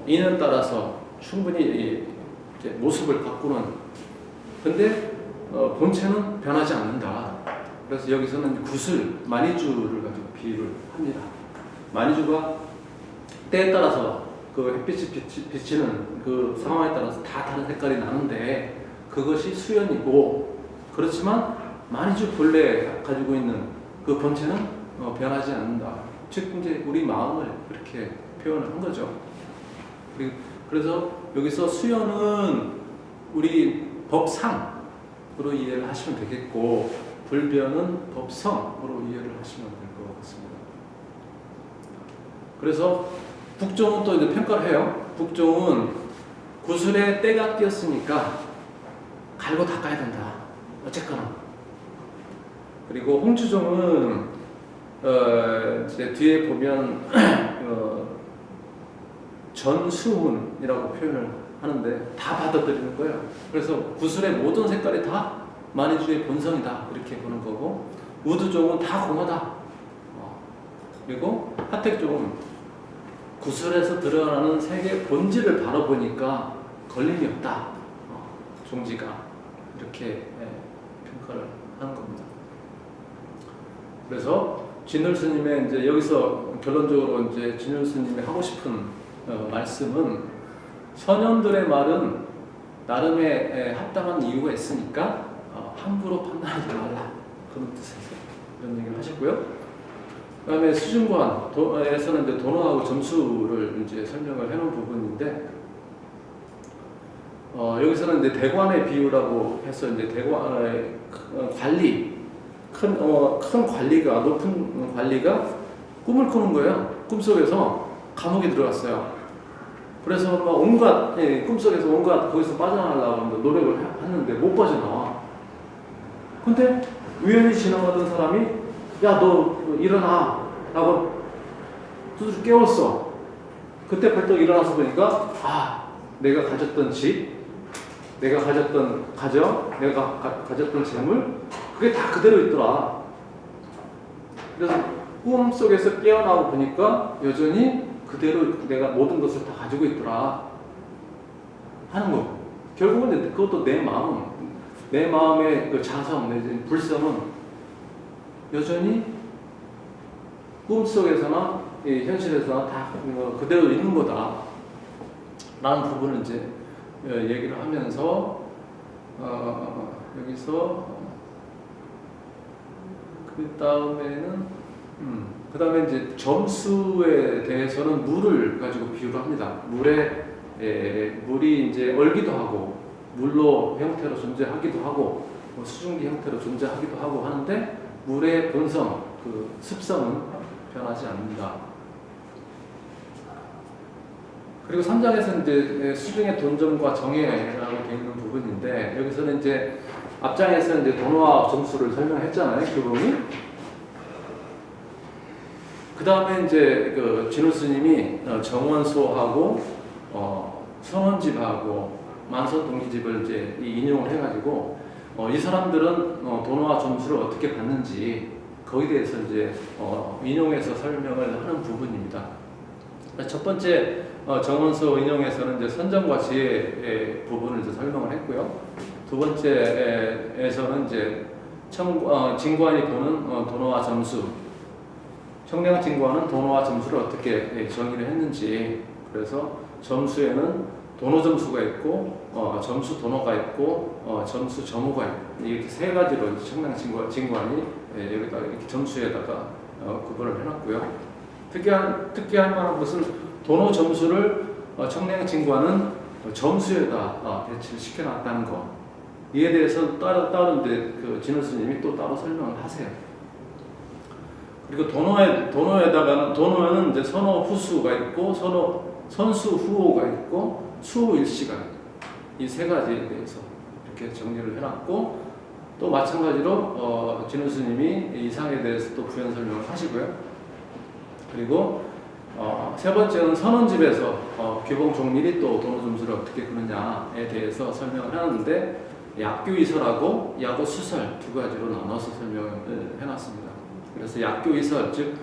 인연 따라서 충분히 이제 모습을 바꾸는. 근데 본체는 변하지 않는다. 그래서 여기서는 구슬, 마니주를 가지고 비유를 합니다. 마니주가 때에 따라서 그 햇빛이 비치는 그 상황에 따라서 다 다른 색깔이 나는데 그것이 수연이고, 그렇지만 마니주 본래 가지고 있는 그 본체는 변하지 않는다. 즉 이제 우리 마음을 이렇게 표현을 한 거죠. 그래서 여기서 수연은 우리 법상으로 이해를 하시면 되겠고, 불변은 법성으로 이해를 하시면 될 것 같습니다. 그래서 북종은 또 이제 평가를 해요. 북종은 구슬에 때가 끼었으니까 갈고 닦아야 된다. 어쨌거나. 그리고 홍추종은 이제 뒤에 보면 전수문이라고 표현을 하는데 다 받아들이는 거예요. 그래서 구슬의 모든 색깔이 다 마니주의 본성이다 이렇게 보는 거고, 우두종은 다 공허다. 그리고 하택종은 구슬에서 드러나는 색의 본질을 바라보니까 걸림이 없다. 종지가 이렇게 평가를 하는 겁니다. 그래서 진울 스님의 이제 여기서 결론적으로 이제 진울 스님이 하고 싶은 말씀은, 선현들의 말은 나름의 합당한 이유가 있으니까 함부로 판단하지 말라, 그런 뜻에서 이런 얘기를 하셨고요. 그다음에 수중관에서는 이제 도노하고 점수를 이제 설명을 해놓은 부분인데, 여기서는 이제 대관의 비유라고 해서 이제 대관의 관리, 큰 관리가, 높은 관리가 꿈을 꾸는 거예요. 꿈속에서 감옥에 들어갔어요. 그래서 막 온갖, 꿈속에서 온갖 거기서 빠져나가려고 노력을 했는데 못 빠져나와. 근데 우연히 지나가던 사람이 야, 너 일어나 라고 두드려 깨웠어. 그때 벌떡 일어나서 보니까 내가 가졌던 집, 내가 가졌던 가정, 내가 가졌던 재물, 그게 다 그대로 있더라. 그래서 꿈속에서 깨어나고 보니까 여전히 그대로 내가 모든 것을 다 가지고 있더라 하는 거. 결국은 그것도 내 마음의 그 자성, 내 불성은 여전히 꿈속에서나 현실에서나 다 그대로 있는 거다 라는 부분을 이제 얘기를 하면서 여기서 그 다음에 이제 점수에 대해서는 물을 가지고 비유를 합니다. 물이 이제 얼기도 하고 물로 형태로 존재하기도 하고 수증기 형태로 존재하기도 하고 하는데, 물의 본성, 그 습성은 변하지 않는다. 그리고 3장에서 이제 수중의 돈점과 정해라고 되어 있는 부분인데, 여기서는 이제 앞장에서 이제 도노와 점수를 설명했잖아요, 교범이. 그 다음에 이제 그 진울 스님이 정원소하고 선원집하고 만선동기집을 이제 인용을 해가지고 이 사람들은 도노와 점수를 어떻게 받는지 거기에 대해서 이제 인용해서 설명을 하는 부분입니다. 첫 번째 정원소 인용에서는 이제 선정과 지혜의 부분을 이제 설명을 했고요. 두 번째에서는 이제 진관이 보는 도노와 점수, 청량 진관은 도노와 점수를 어떻게 정의를 했는지, 그래서 점수에는 도노 점수가 있고 점수 도노가 있고 점수 점호가 있고, 이렇게 세 가지로 청량 진관이 여기다 이렇게 점수에다가 구분을 해놨고요. 특이할 만한 것은 도노 점수를 청량 진관은 점수에다 배치를 시켜놨다는 거. 이에 대해서 따로 그 진울 스님이 또 따로 설명을 하세요. 그리고 도노에는 이제 선호 후수가 있고 선수 후호가 있고 수호 일시가 있고, 이 세 가지에 대해서 이렇게 정리를 해놨고, 또 마찬가지로 진울 스님이 이 상에 대해서 또 부연 설명을 하시고요. 그리고 세 번째는 선언집에서 규봉 종밀이 또 도노 점수를 어떻게 그느냐에 대해서 설명을 하는데 약교이설하고 야고수설 두 가지로 나눠서 설명을 해놨습니다. 그래서 약교이설 즉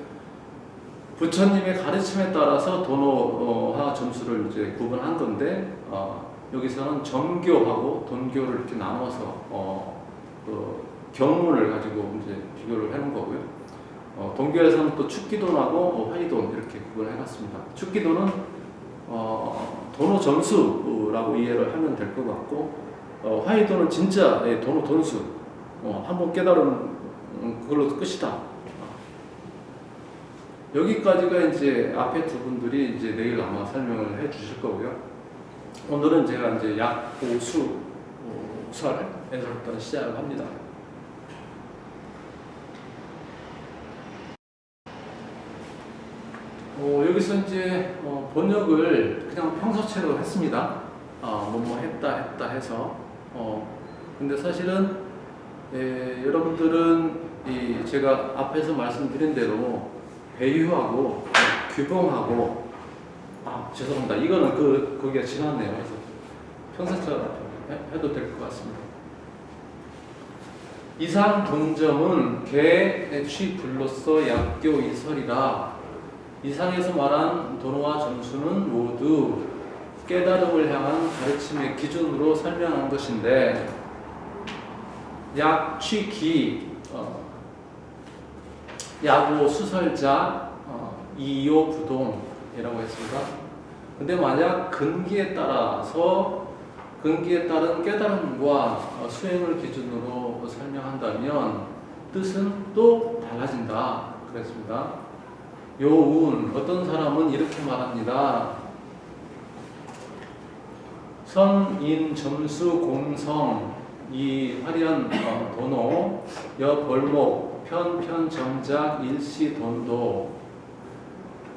부처님의 가르침에 따라서 도노와 점수를 이제 구분한 건데 여기서는 점교하고 돈교를 이렇게 나눠서 그 경문을 가지고 이제 비교를 해놓은 거고요. 돈교에서는 또 축기돈하고 화이돈 이렇게 구분을 해놨습니다. 축기돈은 도노 점수라고 이해를 하면 될 것 같고 화이돈은 진짜 도노 돈수 한번 깨달으면 그걸로 끝이다. 여기까지가 이제 앞에 두 분들이 이제 내일 아마 설명을 해 주실 거고요. 오늘은 제가 이제 약고수설에서부터 시작을 합니다. 여기서 이제 번역을 그냥 평소체로 했습니다. 뭐뭐 했다 해서. 근데 사실은 여러분들은 제가 앞에서 말씀드린 대로 배유하고 규봉하고 죄송합니다. 이거는 거기가 지났네요. 그래서 평소처럼 해도 될 것 같습니다. 이상 동점은 개취불로서 약교이설이라 이상에서 말한 도노와 점수는 모두 깨달음을 향한 가르침의 기준으로 설명한 것인데 약취기 야고 수설자 이요 부동이라고 했습니다. 근데 만약 근기에 따른 깨달음과 수행을 기준으로 설명한다면 뜻은 또 달라진다 그랬습니다. 요운 어떤 사람은 이렇게 말합니다. 선인 점수 공성 이 화련 도노 여 벌목 편편 정작 일시 돈도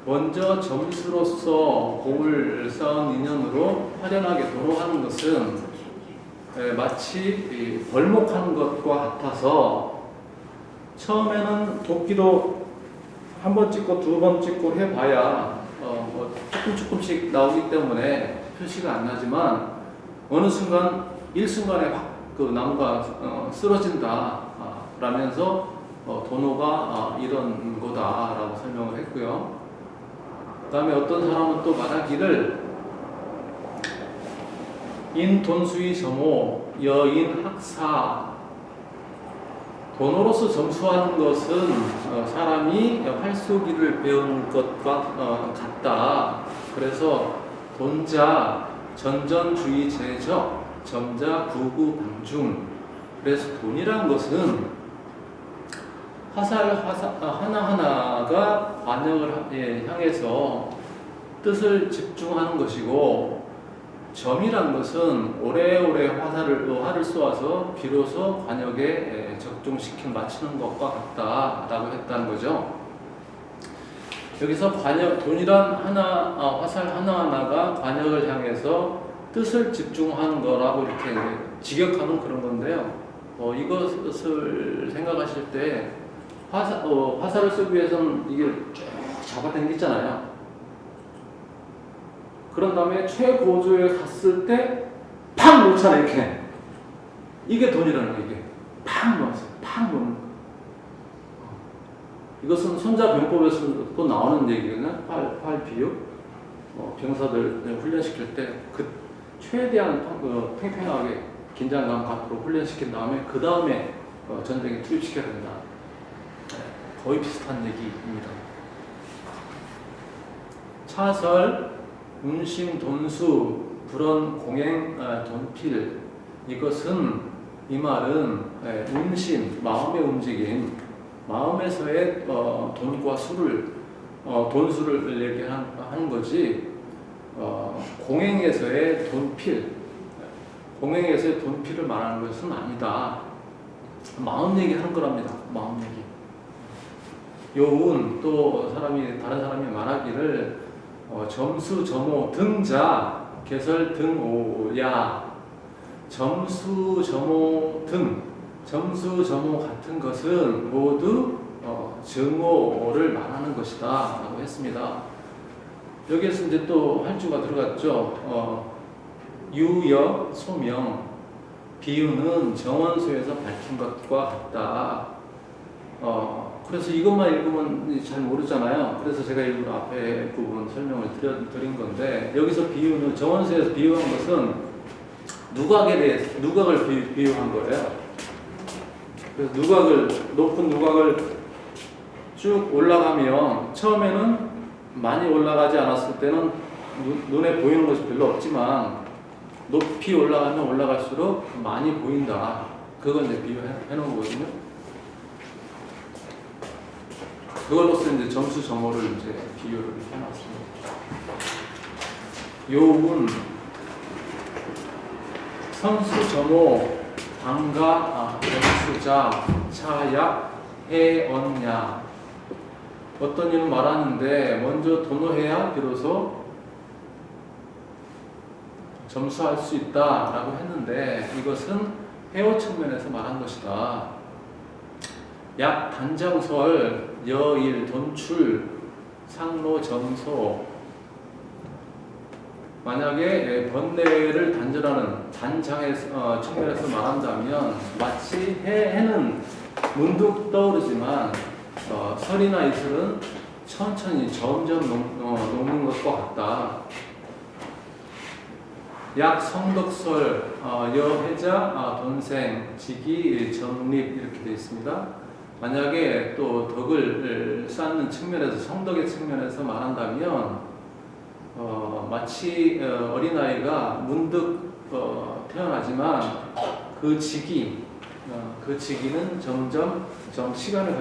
먼저 점수로서 공을 쌓은 인연으로 화련하게 도노하는 것은 마치 벌목하는 것과 같아서 처음에는 도끼도 한 번 찍고 두 번 찍고 해봐야 조금씩 나오기 때문에 표시가 안 나지만 어느 순간 일순간에 확 그 나무가 쓰러진다 라면서 도노가 이런 거다라고 설명을 했고요. 그 다음에 어떤 사람은 또 말하기를 인돈수의 점호 여인 학사 돈으로서 점수하는 것은 사람이 활쏘기를 배운 것과 같다. 그래서 돈자 전전주의 제적 점자 구구방중 그래서 돈이란 것은 화살 하나하나가 관역을 향해서 뜻을 집중하는 것이고 점이란 것은 오래오래 활을 쏘아서 비로소 관역에 적중시켜 맞추는 것과 같다라고 했다는 거죠. 여기서 돈이란 화살 하나하나가 관역을 향해서 뜻을 집중하는 거라고 이렇게 직역하는 그런 건데요. 이것을 생각하실 때 화살을 쓰기 위해서는 이게 쭉 잡아당기잖아요. 그런 다음에 최고조에 갔을 때 팍 놓잖아요. 이렇게. 이게 돈이라는 거 이게. 팍 놓았어요. 팍 놓는 거. 이것은 손자병법에서 또 나오는 얘기거든요. 팔 비육. 병사들 훈련시킬 때 최대한 팽팽하게 긴장감 갖도록 훈련시킨 다음에 그 다음에 전쟁에 투입시켜야 된다. 거의 비슷한 얘기입니다. 차설, 운심, 돈수, 불언, 공행, 돈필 이것은 이 말은 운심, 마음의 움직임, 마음에서의 돈과 수를 돈수를 얘기하는 거지. 공행에서의 돈필, 공행에서의 돈필을 말하는 것은 아니다. 마음 얘기하는 거랍니다. 마음 얘기. 요운 또 다른 사람이 말하기를 점수, 점호, 등자, 개설, 등오야, 점수, 점호, 등, 점수, 점호 같은 것은 모두 증오를 말하는 것이다 라고 했습니다. 여기에서 이제 또 할 주가 들어갔죠. 유여 소명 비유는 정원소에서 밝힌 것과 같다. 그래서 이것만 읽으면 잘 모르잖아요. 그래서 제가 일부러 앞에 부분 설명을 드린 건데, 여기서 비유는 정원소에서 비유한 것은 누각을 비유한 거예요. 그래서 높은 누각을 쭉 올라가면 처음에는 많이 올라가지 않았을 때는 눈에 보이는 것이 별로 없지만 높이 올라가면 올라갈수록 많이 보인다. 그걸 이제 비유해 놓은 거거든요. 그걸로서 이제 점수 점호를 이제 비유를 해놨습니다. 요운 선수 점호 방가 점수자 차약 해언냐. 어떤 이는 말하는데 먼저 도노해야 비로소 점수할 수 있다라고 했는데, 이것은 해오 측면에서 말한 것이다. 약 단정설, 여일, 돈출, 상로, 점소. 만약에 번뇌를 단절하는 단장의 측면에서 말한다면 마치 해는 문득 떠오르지만 설이나 이슬은 천천히 점점 녹는 것과 같다. 약 성덕설, 여해자, 돈생, 직이, 정립 이렇게 되어 있습니다. 만약에 또 덕을 쌓는 측면에서, 성덕의 측면에서 말한다면 마치 어린아이가 문득 태어나지만 그 직이, 그 직위는 점점 시간을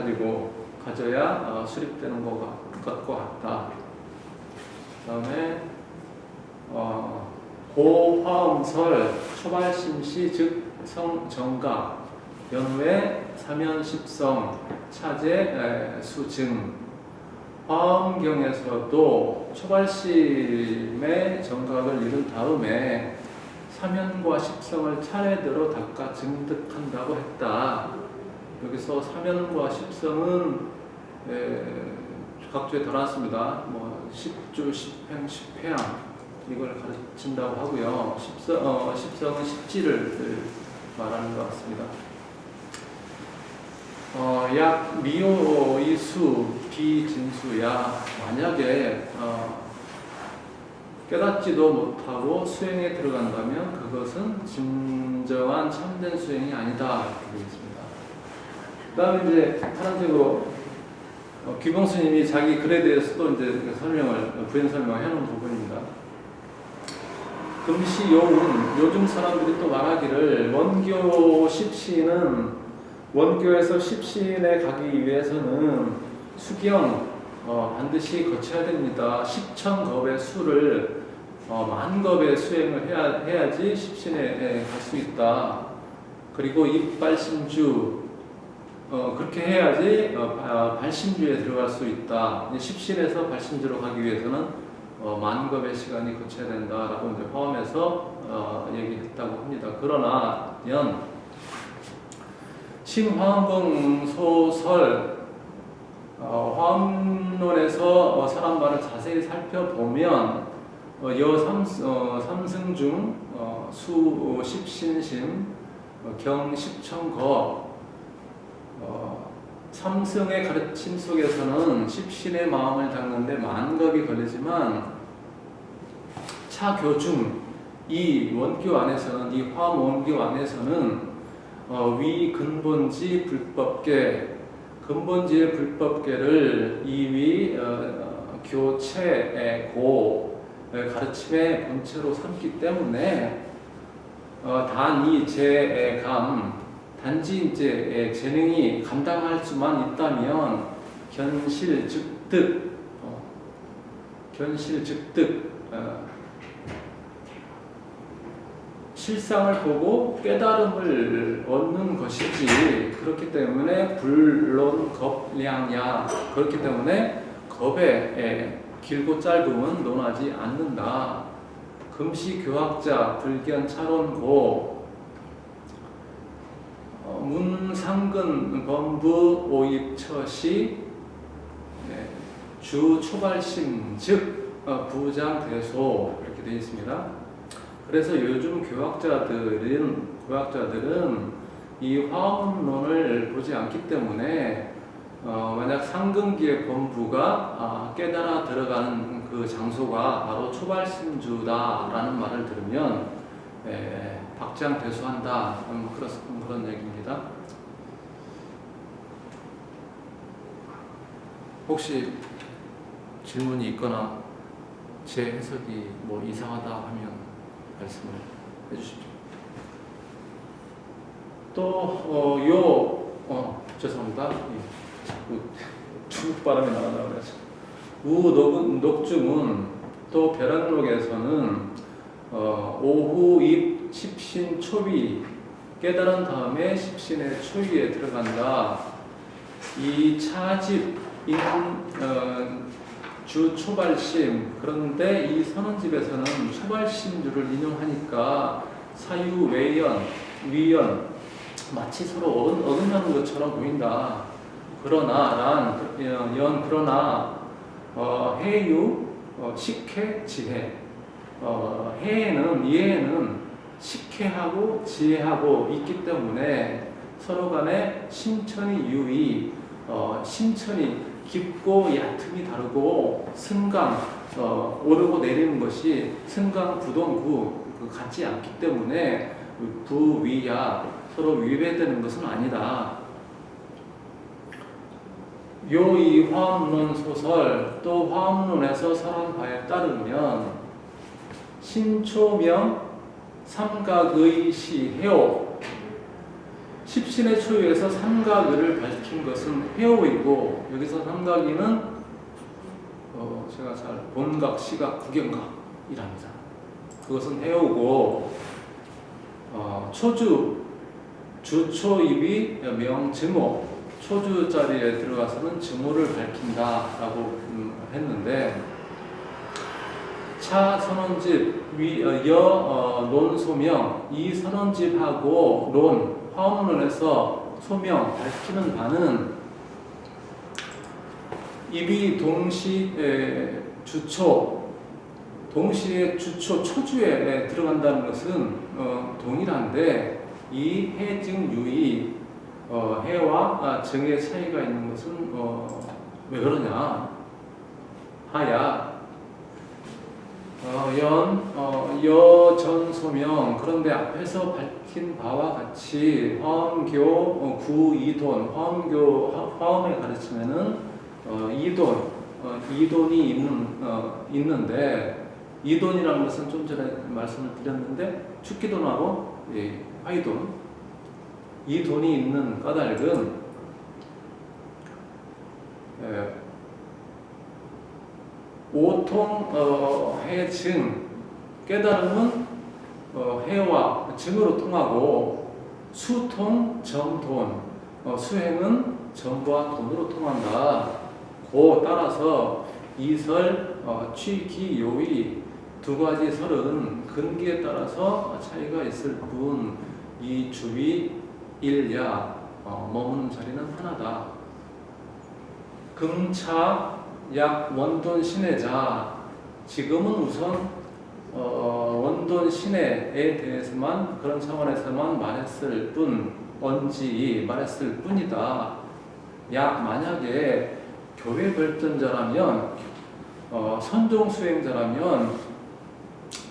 가져야 수립되는 것과 같다. 그 다음에 고화음설, 초발심시, 즉 성정가, 연후에 사면십성, 차제, 수증. 화엄경에서도 초발심의 정각을 이룬 다음에 사면과 십성을 차례대로 닦아 증득한다고 했다. 여기서 사면과 십성은 각주에 달았습니다. 십주, 십행, 십회양 이걸 가르친다고 하고요. 십성은 십지를 말하는 것 같습니다. 약 미오이수 비진수야. 만약에 깨닫지도 못하고 수행에 들어간다면 그것은 진정한 참된 수행이 아니다. 이렇게 되겠습니다. 그 다음에 이제 파란색으로 귀봉 스님이 자기 글에 대해서도 이제 부연 설명을 해놓은 부분입니다. 금시 요운, 요즘 사람들이 또 말하기를 원교 십시는 원교에서 십신에 가기 위해서는 수경 반드시 거쳐야 됩니다. 10,000겁의 수를 만겁의 수행을 해야지 십신에 갈 수 있다. 그리고 입발심주 그렇게 해야지 발심주에 들어갈 수 있다. 십신에서 발심주로 가기 위해서는 만겁의 시간이 거쳐야 된다라고 이제 포함해서 얘기했다고 합니다. 그러나 심화엄경 소설 화엄론에서 사람 말을 자세히 살펴보면 삼승 중 수 십신심 경 십천거 삼승의 가르침 속에서는 십신의 마음을 닦는데 만겁이 걸리지만 차교중 이 원교 안에서는, 이 화엄 원교 안에서는 위 근본지 불법계, 근본지의 불법계를 이위 교체의 고 가르침의 본체로 삼기 때문에 단이 제감, 단지 이제 재능이 감당할 수만 있다면 견실 즉득, 실상을 보고 깨달음을 얻는 것이지. 그렇기 때문에 불론 겁량야, 그렇기 때문에 겁의 길고 짧음은 논하지 않는다. 금시 교학자 불견 차론고 문상근 범부 오입처시 주 초발심 즉 부장대소 이렇게 되어 있습니다. 그래서 요즘 교학자들은 이 화엄론을 보지 않기 때문에 만약 상근기의 본부가 깨달아 들어가는 그 장소가 바로 초발심주다라는 말을 들으면 박장대소한다 그런 얘기입니다. 혹시 질문이 있거나 제 해석이 뭐 이상하다 하면 말씀을 해주십시오. 또 죄송합니다. 중국 바람이 나간다고 그래서 우녹중은 또 벼락록에서는 오후 입 십신 초비 깨달은 다음에 십신의 초위에 들어간다. 이 차집인 주 초발심, 그런데 이 선언집에서는 초발심주를 인용하니까 사유 외연 위연 마치 서로 어긋나는 것처럼 보인다. 그러나 해유 식혜 지혜 이해는 식혜하고 지혜하고 있기 때문에 서로 간에 심천이 유의 심천이 깊고 얕음이 다르고 승강 오르고 내리는 것이 승강 부동구 같지 않기 때문에 부위야 서로 위배되는 것은 아니다. 이 화엄론 소설 또 화엄론에서 설한 바에 따르면 신초명 삼각의 시해오 십신의 초유에서 삼각의를 밝힌 것은 해오이고 여기서 삼각의는 제가 잘 본각, 시각, 구경각이랍니다. 그것은 해오고 주초입이 명증오 초주 자리에 들어가서는 증오를 밝힌다라고 했는데 차 선언집 논소명 이 선언집하고 론 화엄론에서 소명 밝히는 바는 입이 동시에 주초 초주에 들어간다는 것은 동일한데 이 해증유의 해와 정의 차이가 있는 것은 왜 그러냐 하야 여전소명 그런데 앞에서 밝힌 바와 같이 화엄교 구이돈 화엄에 가르치면은 이돈이 있는데 이돈이라는 것은 좀 전에 말씀을 드렸는데 축기돈하고 화이돈 이 돈이 있는 까닭은 오통 해증 깨달음은 해와 증으로 통하고 수통 점돈 수행은 점과 돈으로 통한다. 따라서 이설 취기요의 두 가지 설은 근기에 따라서 차이가 있을 뿐 이 주위 일야 머무는 자리는 하나다. 금차 약 원돈 신해자 지금은 우선 원돈 신해에 대해서만 그런 차원에서만 말했을 뿐 언지 말했을 뿐이다. 만약에 교회 발전자라면 선종 수행자라면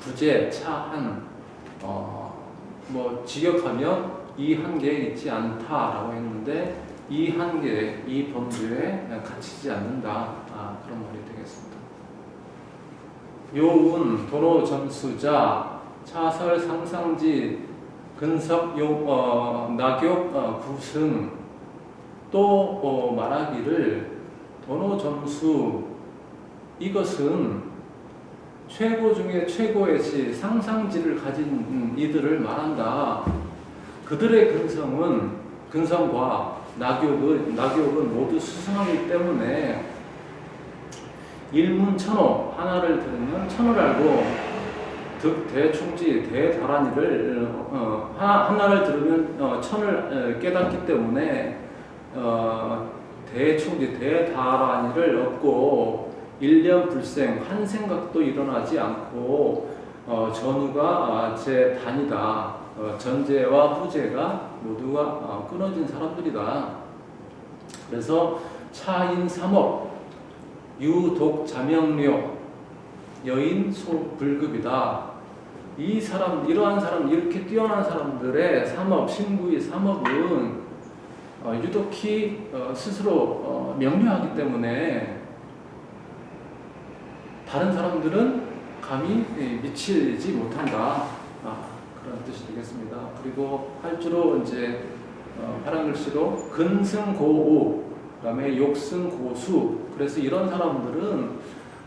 부재 차한 직역하면 이 한계에 있지 않다라고 했는데 이 한계, 이 범주에 갇히지 않는다. 그런 말이 되겠습니다. 요운, 도로 점수자, 차설 상상지, 근섭 낙욕 구승 또 말하기를 도로 점수 이것은 최고 중에 최고의 시 상상지를 가진 이들을 말한다. 그들의 근성과 낙욕은 모두 수상하기 때문에 일문천호 하나를 들으면 천을 알고 득대충지 대다란이를 하나를 들으면 천을 깨닫기 때문에 대충지 대다란이를 얻고 일념 불생 한 생각도 일어나지 않고 전후가 제 단이다. 전제와 후제가 모두가 끊어진 사람들이다. 그래서 차인 삼업, 유독 자명료, 여인 소불급이다. 이러한 사람, 이렇게 뛰어난 사람들의 삼업, 신구의 삼업은 유독히 스스로 명료하기 때문에 다른 사람들은 감히 미치지 못한다. 그런 뜻이 되겠습니다. 그리고 활주로 이제 파란 글씨로 근승고우, 그다음에 욕승고수. 그래서 이런 사람들은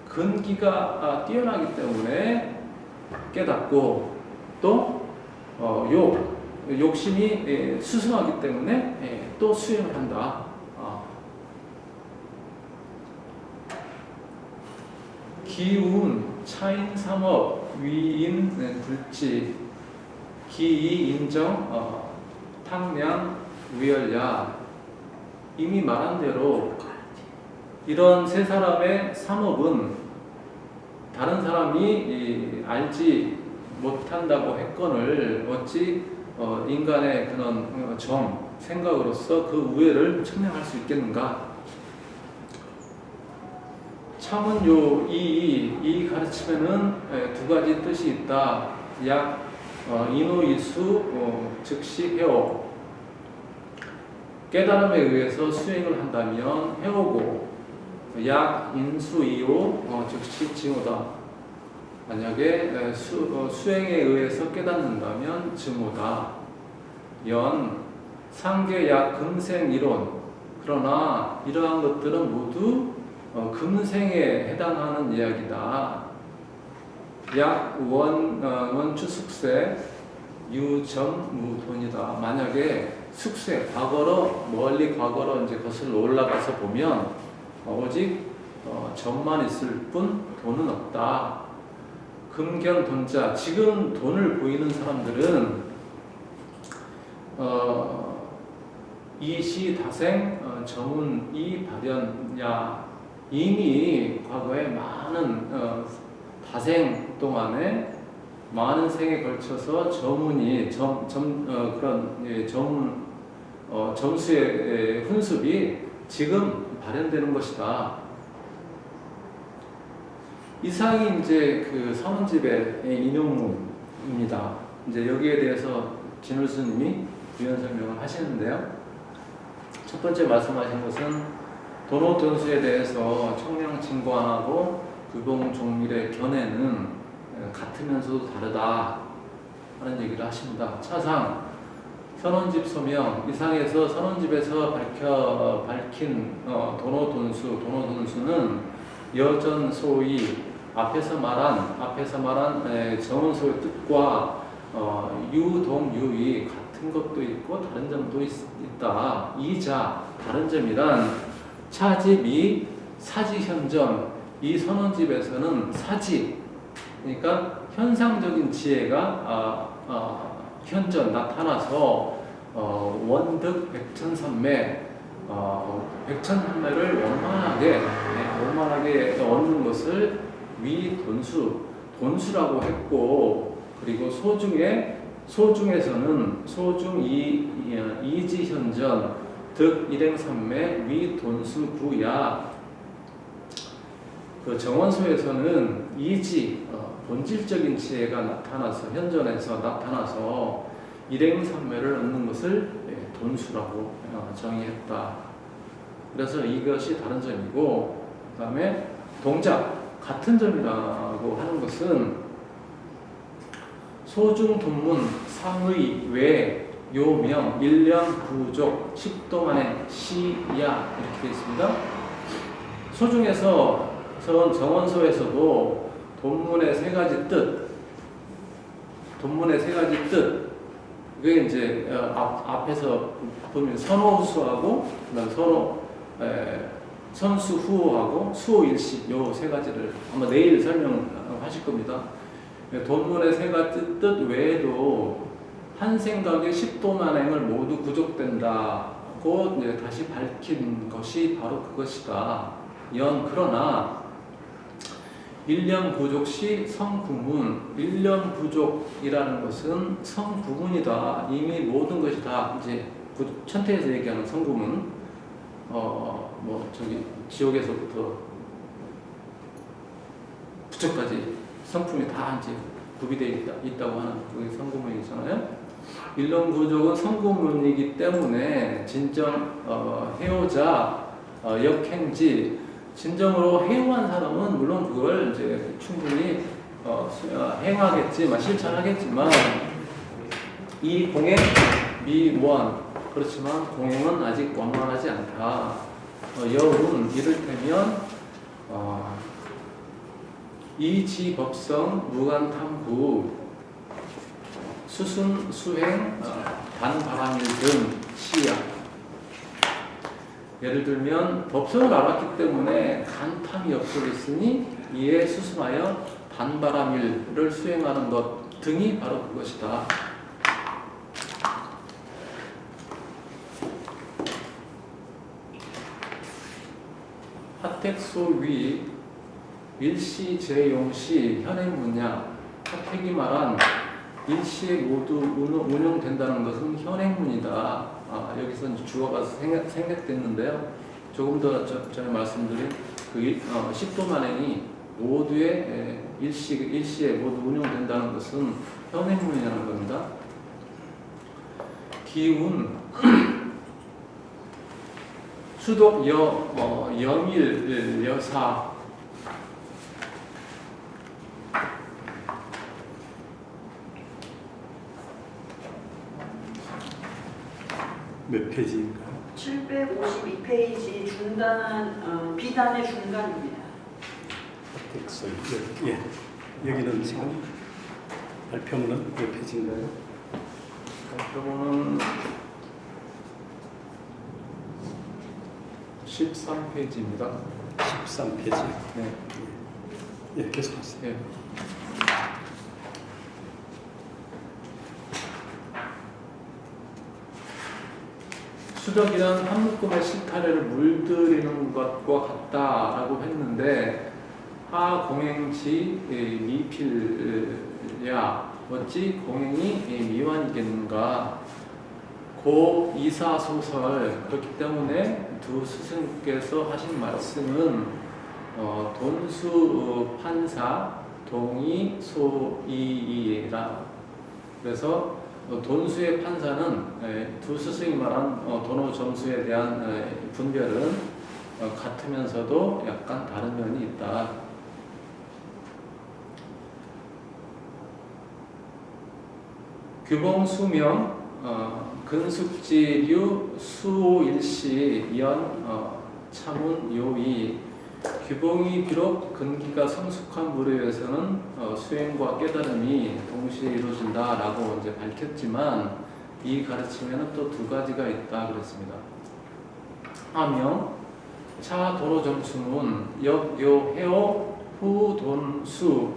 근기가 뛰어나기 때문에 깨닫고 또 욕심이 수승하기 때문에 또 수행을 한다. 기운, 차인 삼업, 위인, 불지, 기이, 인정, 탕량, 우열야. 이미 말한 대로 이런 세 사람의 삼업은 다른 사람이 알지 못한다고 했거늘 어찌 인간의 그런 생각으로서 그 우애를 측량할 수 있겠는가? 참은 이 가르침에는 두 가지 뜻이 있다. 약 인호이수 즉시 해오. 깨달음에 의해서 수행을 한다면 해오고, 약 인수이오 즉시 증오다. 만약에 수행에 의해서 깨닫는다면 증오다. 연 상계약 금생 이론. 그러나 이러한 것들은 모두 금생에 해당하는 이야기다. 약 원추 숙세 유점무돈이다. 만약에 숙세 과거로 멀리 과거로 이제 거슬러 올라가서 보면 오직 점만 있을 뿐 돈은 없다. 금견돈자, 지금 돈을 보이는 사람들은 이시다생 정운이 발현야. 이미 과거에 많은 다생 동안에 많은 생에 걸쳐서 점운이 점수의 훈습이 지금 발현되는 것이다. 이상이 이제 그 선원집의 인용문입니다. 이제 여기에 대해서 진울 스님이 부연 설명을 하시는데요. 첫 번째 말씀하신 것은 도노돈수에 대해서 청량진관하고 규봉종밀의 견해는 같으면서도 다르다 하는 얘기를 하십니다. 차상 선원집 소명 이상에서 선원집에서 밝힌 도노돈수는 여전 소위 앞에서 말한 정원소의 뜻과 유동유의 같은 것도 있고 다른 점도 있다. 이자 다른 점이란 차집이 사지현전, 이 선원집에서는 사지, 그러니까 현상적인 지혜가 현전 나타나서 원득 백천삼매, 백천삼매를 원만하게 얻는 것을 돈수라고 했고, 그리고 소중에서는 소중 이지현전 득 일행삼매 위돈수구야. 그 정원소에서는 이지 본질적인 지혜가 나타나서 현전에서 나타나서 일행삼매를 얻는 것을 돈수라고 정의했다. 그래서 이것이 다른 점이고, 그 다음에 동작 같은 점이라고 하는 것은 소중 돈문 상의 외 요명, 일령, 부족, 식도만행, 시야 이렇게 되어 있습니다. 소중에서 정원소에서도 돈문의 세 가지 뜻, 그게 이제 앞에서 보면 선호수하고 선수후하고 수호일식 요 세 가지를 아마 내일 설명하실 겁니다. 돈문의 세 가지 뜻 외에도 한 생각에 10도만행을 모두 구족된다고 이제 다시 밝힌 것이 바로 그것이다. 그러나 일념부족시 성구문. 일념부족이라는 것은 성구문이다. 이미 모든 것이 다 이제 천태에서 얘기하는 성구문. 뭐 저기 지옥에서부터 부처까지 성품이 다 이제 구비되어 있다고 하는 그게 성구문이잖아요. 일념부족은 성구문이기 때문에 진정 해오자 역행지. 진정으로 해오한 사람은 물론 그걸 이제 충분히 행하겠지만 실천하겠지만 이 공행 미원 그렇지만 공행은 아직 완만하지 않다. 여운 이를테면 이지법성 무간탐구 수순 수행 반바람일 등 시야. 예를 들면 법성을 알았기 때문에 간탐이 없어졌으니 이에 수순하여 반바람일을 수행하는 것 등이 바로 그것이다. 하택소위 일시 재용시 현행문야. 하택이 말한 일시에 모두 운용된다는 것은 현행문이다. 여기서 이제 주어가 생략됐는데요. 조금 더 전에 말씀드린 그 십도만행이 모두의 일시에 모두 운용된다는 것은 현행문이라는 겁니다. 기운 수독 여밀 여사. 몇 페이지인가요? 752페이지 중단, 비단의 중간입니다. 텍스트. 예. 여기는 지금 발표문은 몇 페이지인가요? 발표문은 13페이지입니다. 13페이지. 네. 예, 계속하세요. 네. 수덕이란 한 묶음의 실타래를 물들이는 것과 같다라고 했는데 하공행지 미필야 어찌 공행이 미완이겠는가. 고 이사소설. 그렇기 때문에 두 스승께서 하신 말씀은 돈수 판사 동이 소이이라. 그래서 돈수의 판사는 두 스승이 말한 돈호 점수에 대한 분별은 같으면서도 약간 다른 면이 있다. 규봉 수명 근숙지류 수일시 연 차문 요이. 규봉이 비록 근기가 성숙한 무료에서는 수행과 깨달음이 동시에 이루어진다라고 이제 밝혔지만 이 가르침에는 또 두 가지가 있다 그랬습니다. 하명 차 도로 점수문 역요 해오 후 돈수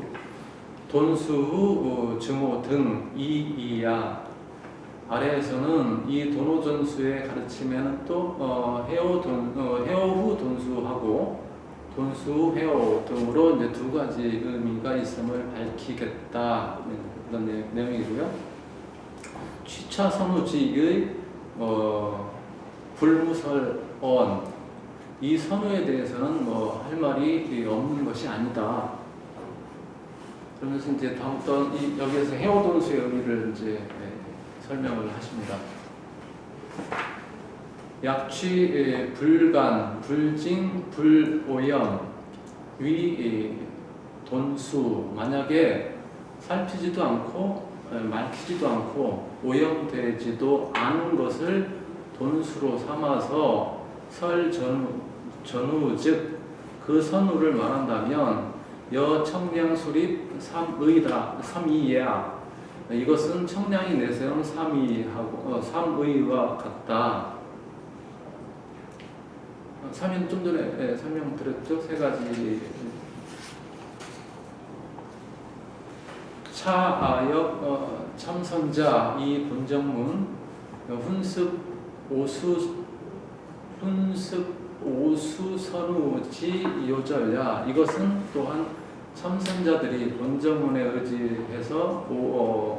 돈수 후 증오 등 이이야. 아래에서는 이 돈호전수의 가르침에는 또 해오 후 돈수하고 돈수, 해오 등으로 이제 두 가지 의미가 있음을 밝히겠다. 이런 내용이고요. 취차 선우지의 불무설언. 이 선우에 대해서는 뭐 할 말이 없는 것이 아니다. 그러면서 이제 다음부터 여기에서 해오 돈수의 의미를 이제 설명을 하십니다. 약취 불간, 불징, 불오염, 위 돈수. 만약에 살피지도 않고 말키지도 않고 오염되지도 않은 것을 돈수로 삼아서 설전후 즉 그 선우를 말한다면 여청량수립 삼의야. 이것은 청량이 내세운 삼의와 같다. 삼위는 좀 전에 설명드렸죠. 세 가지. 차아역 참선자 이 본정문 훈습 오수 선우지 요절야. 이것은 또한 참선자들이 본정문에 의지해서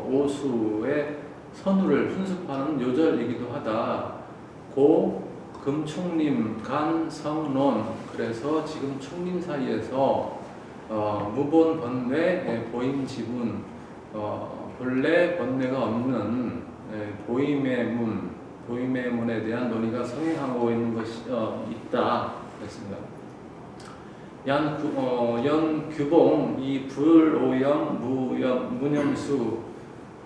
오수의 선우를 분습하는 요절이기도 하다. 고 금총림 간 성론, 그래서 지금 총림 사이에서 무본 번뇌 보임 지분, 본래 번뇌가 없는 보임의 문에 대한 논의가 성행하고 있는 것이 있다 그랬습니다. 연 규봉 이 불오염 무념수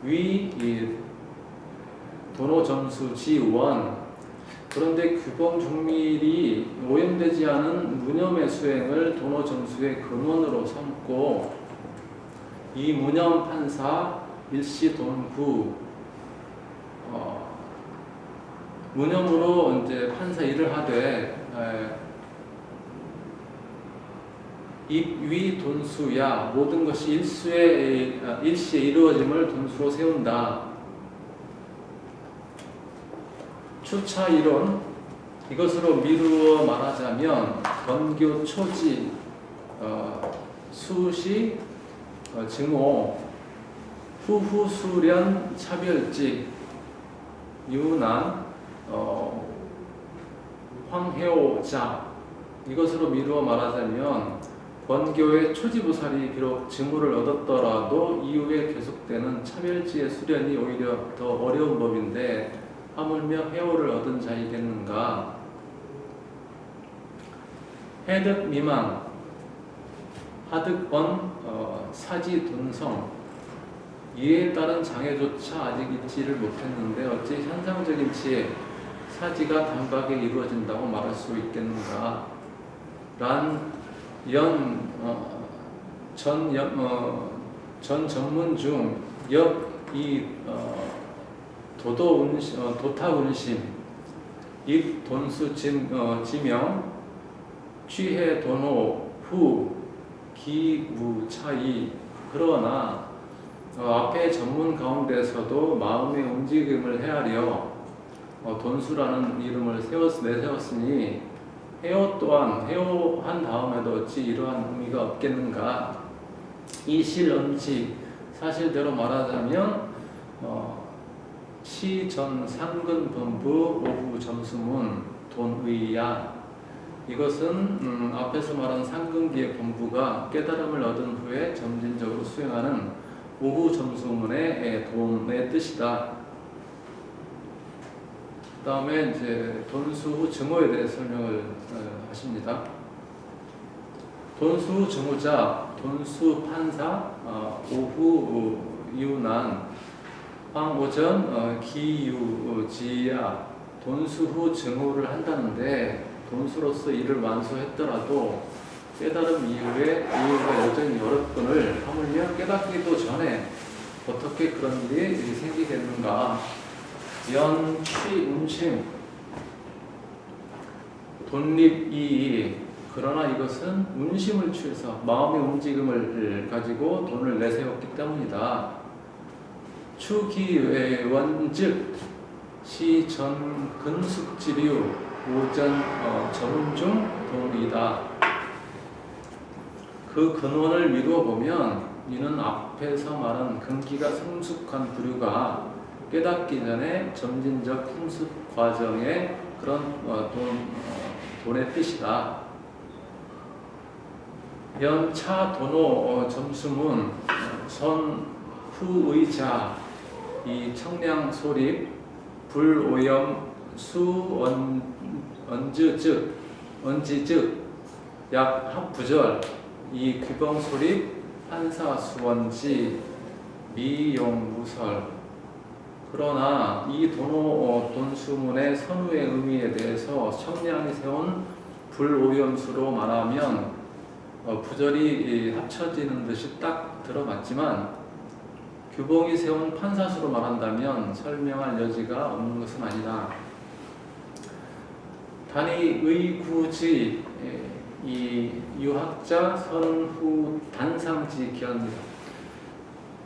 위 도노점수 지원. 그런데 규봉 중밀이 오염되지 않은 무념의 수행을 도노점수의 근원으로 삼고 이 무념 판사 일시 돈구 무념으로 이제 판사 일을 하되 입위 돈수야 모든 것이 일시에 이루어짐을 돈수로 세운다. 추차 이론 이것으로 미루어 말하자면 번교 초지 수시 증오 후후수련 차별직 유난 황해오자 이것으로 미루어 말하자면 번교의 초지부살이 비록 증오를 얻었더라도 이후에 계속되는 차별지의 수련이 오히려 더 어려운 법인데 하물며 해오를 얻은 자이겠는가. 해득 미망 하득언 사지돈성 이에 따른 장애조차 아직 있지를 못했는데 어찌 현상적인 지혜 사지가 단박에 이루어진다고 말할 수 있겠는가. 전 전문 중 역이 도타운심 입 돈수 지명 취해 돈호 후 기무 차이. 그러나 앞에 전문 가운데서도 마음의 움직임을 헤아려 돈수라는 이름을 내세웠으니 해오 또한 해오한 다음에도 어찌 이러한 의미가 없겠는가. 이 실언지 사실대로 말하자면 시전 상근본부 오후 점수문 돈의야. 이것은 앞에서 말한 상근기의 본부가 깨달음을 얻은 후에 점진적으로 수행하는 오후 점수문의 돈의 뜻이다. 그 다음에 이제 돈수 후 증오에 대해 설명을 하십니다. 돈수 후 증오자, 돈수 판사, 오후 이유난, 황오전 기유지야. 돈수 후 증오를 한다는데 돈수로서 이를 완수했더라도 깨달음 이유가 여전히 어렵거늘 하물며 깨닫기도 전에 어떻게 그런 일이 생기겠는가. 연취운심 돈립이 그러나 이것은 운심을 취해서 마음의 움직임을 가지고 돈을 내세웠기 때문이다. 추기외원즉 시전 근숙지류 오전 전운중 돈이다. 그 근원을 미루어 보면 이는 앞에서 말한 근기가 성숙한 부류가 깨닫기 전에 점진적 풍습 과정의 그런 돈의 뜻이다. 연차 도노 점수문 선후의자 이 청량 소립 불오염 언지즉 약 합부절 이 귀봉 소립 한사수원지 미용무설. 그러나 이 돈수문의 선우의 의미에 대해서 청량이 세운 불오염수로 말하면 부절이 합쳐지는 듯이 딱 들어맞지만 규봉이 세운 판사수로 말한다면 설명할 여지가 없는 것은 아니다. 단이 의구지 이 유학자 선후 단상지 기합니다.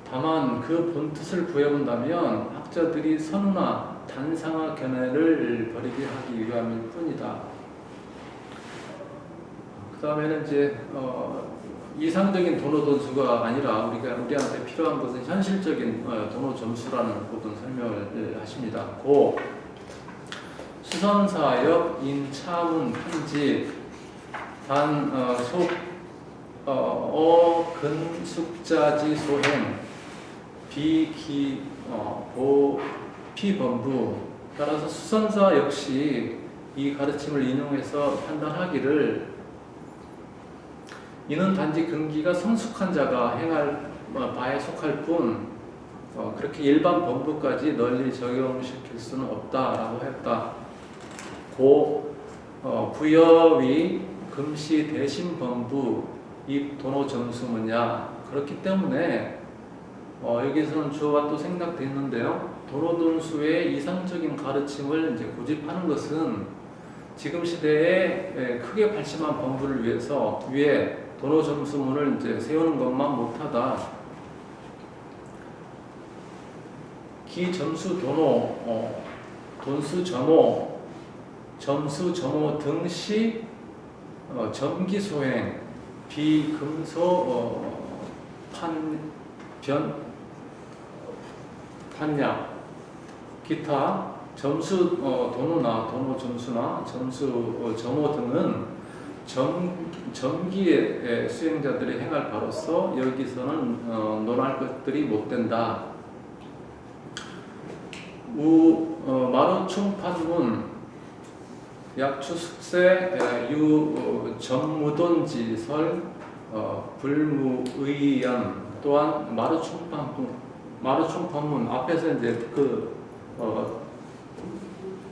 다만 그 본뜻을 구해본다면 학자들이 선우나 단상화 견해를 버리게 하기 위함일 뿐이다. 그 다음에는 이제 이상적인 도노 점수가 아니라 우리한테 필요한 것은 현실적인 도노 점수라는 부분 설명을 하십니다. 고 수선사역 인차문 편집 단속 근숙자지 소행 피범부 따라서 수선사 역시 이 가르침을 인용해서 판단하기를 이는 단지 근기가 성숙한 자가 행할 바에 속할 뿐 그렇게 일반 범부까지 널리 적용시킬 수는 없다라고 했다. 고 부여위 금시 대신 범부 입 도노 점수느냐 그렇기 때문에 여기서는 주어가 또 생략됐는데요. 도노 점수의 이상적인 가르침을 이제 고집하는 것은 지금 시대에 크게 발심한 범부를 위해 도노 점수문을 이제 세우는 것만 못하다. 기 점수 도노, 돈수 점호, 점수 점호 등시 점기 소행, 비금소 판약, 기타 점수 도노나 도노 점수나 점수 점호 등은 점기의 수행자들이 행할 바로서 여기서는 논할 것들이 못 된다. 마루충판문 약추숙세 전무돈지설 불무의연 또한 마루충판문 앞에서 이제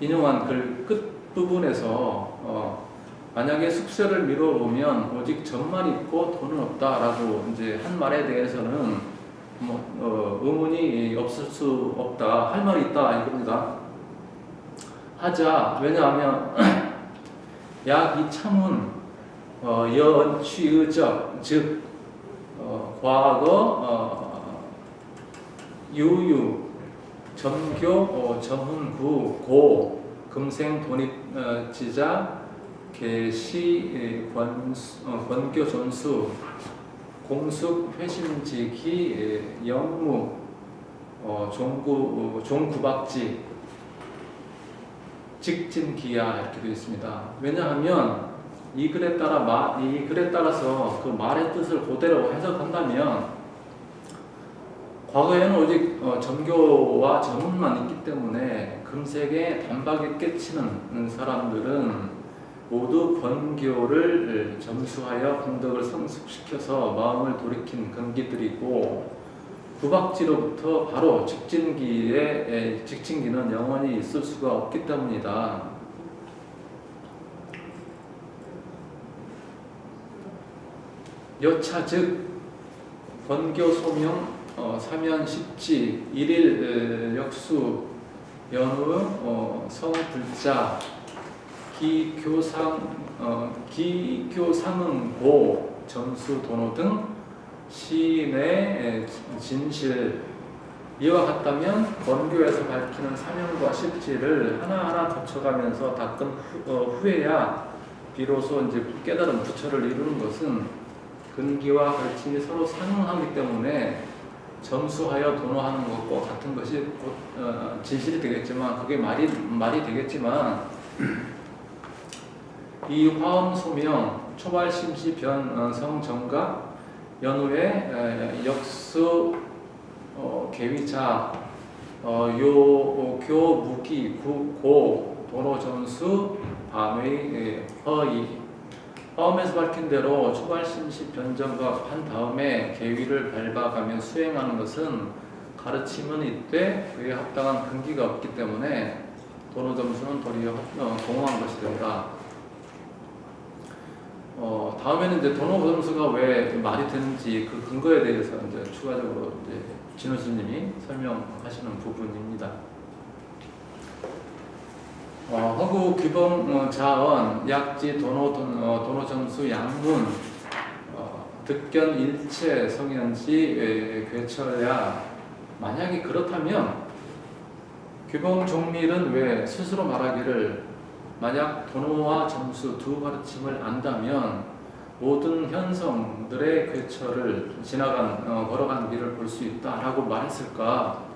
인용한 글 끝 부분에서 만약에 숙세를 미뤄보면 오직 점만 있고 돈은 없다라고 이제 한 말에 대해서는 의문이 없을 수 없다. 할 말이 있다 이겁니다. 하자. 왜냐하면 약 이참은 여취의적 즉 과거 유유 점교 점훈구 고 금생 돈입지자 개시 권교 전수 공숙 회심지기 영무 종구박지 직진기야 이렇게 되어 있습니다. 왜냐하면 이 글에 따라서 그 말의 뜻을 그대로 해석한다면 과거에는 오직 점교와 점문만 있기 때문에 금색에 단박에 깨치는 사람들은 모두 권교를 점수하여 공덕을 성숙시켜서 마음을 돌이킨 근기들이고 구박지로부터 바로 직진기는 영원히 있을 수가 없기 때문이다. 여차 즉 권교 소명 사면십지 일일 역수 연후 성불자 기교상은 고 점수 도노 등 시인의 진실 이와 같다면 권교에서 밝히는 사명과 실지를 하나하나 거쳐가면서 닦은 후에야 비로소 이제 깨달은 부처를 이루는 것은 근기와 가르침이 서로 상응하기 때문에 점수하여 도노하는 것과 같은 것이 곧 진실이 되겠지만 그게 말이 되겠지만 이 화엄 소명 초발심시 변성 정각 연후에 역수 계위자 요교 무기 고 도노 점수 밤의 허이 화엄에서 밝힌 대로 초발심시 변정각 한 다음에 계위를 밟아가며 수행하는 것은 가르침은 이때 그에 합당한 근기가 없기 때문에 도노 점수는 도리어 공허한 것이 된다. 다음에는 이제 도노 점수가 왜 말이 되는지 그 근거에 대해서 이제 추가적으로 이제 진호 스님이 설명하시는 부분입니다. 허구 규범 자언 약지 도노 점수 양문 득견 일체 성현지 괴처야. 만약에 그렇다면 규범 종밀은 왜 스스로 말하기를 만약 도노와 점수 두 가르침을 안다면 모든 현성들의 궤처를 걸어간 길을 볼 수 있다라고 말했을까?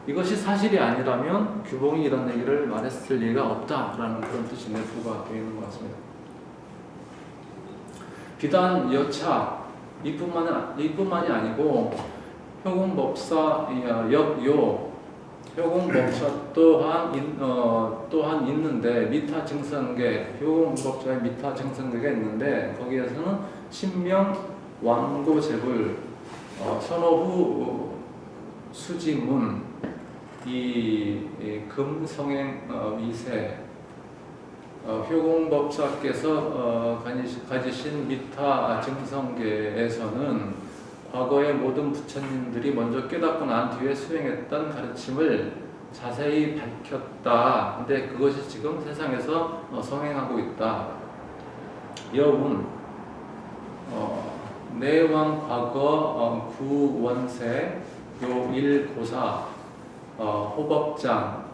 이것이 사실이 아니라면 규봉이 이런 얘기를 말했을 리가 없다라는 그런 뜻이 내포가 되어 있는 것 같습니다. 비단 여차 이뿐만이 아니고 효공법사 역요 효공법사 또한 있는데 미타 증선계 효공법사의 미타 증선계가 있는데 거기에서는 신명 왕고제불 선호후 수지문 이 금성행 위세 효공법사께서 가지신 미타 증성계에서는 과거의 모든 부처님들이 먼저 깨닫고 난 뒤에 수행했던 가르침을 자세히 밝혔다. 근데 그것이 지금 세상에서 성행하고 있다. 여운 내왕 과거 구원세 요일고사 호법장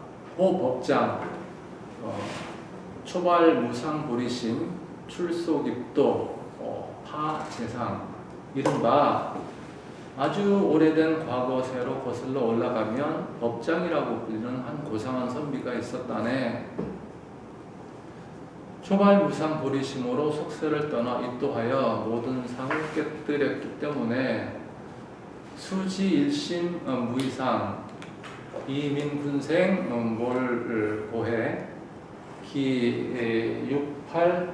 초발무상보리심 출속입도 파재상 이른바 아주 오래된 과거세로 거슬러 올라가면 법장이라고 불리는 한 고상한 선비가 있었다네. 초발무상보리심으로 속세를 떠나 입도하여 모든 상을 깨뜨렸기 때문에 수지일심 무이상 이민군생 몰고해 기 68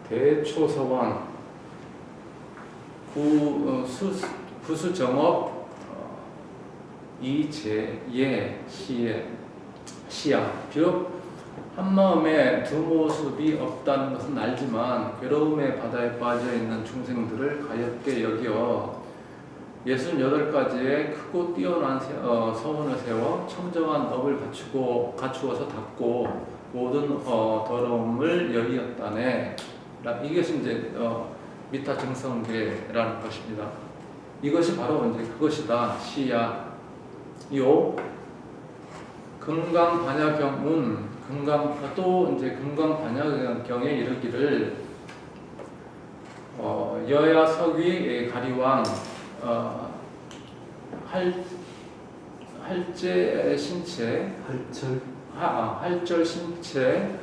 대초서왕 구수정업 이제예 시야 비록 한마음에 두 모습이 없다는 것은 알지만 괴로움의 바다에 빠져있는 중생들을 가엾게 여겨 68가지의 크고 뛰어난 서원을 세워 청정한 업을 갖추어서 닦고 모든 더러움을 여의었다네. 이것이 이제 미타 증성계라는 것입니다. 이것이 바로 이제 그것이다. 시야. 요 금강반야경은 또 이제 금강반야경에 이르기를 여야 석위 가리왕 할제 신체 할절 신체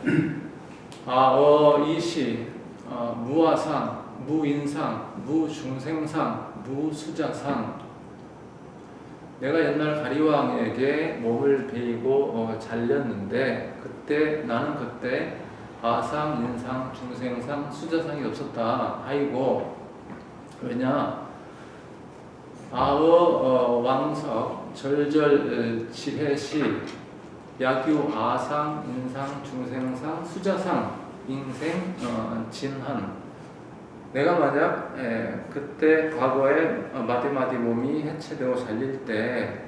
이시 무화상 무인상 무중생상 무수자상 내가 옛날 가리왕에게 몸을 베이고 잘렸는데 나는 그때 아상, 인상, 중생상, 수자상이 없었다. 아이고 왜냐 왕석 절절 지혜시 야규 아상, 인상, 중생상, 수자상, 인생, 진한 내가 만약 그때 과거에 마디마디 몸이 해체되고 잘릴 때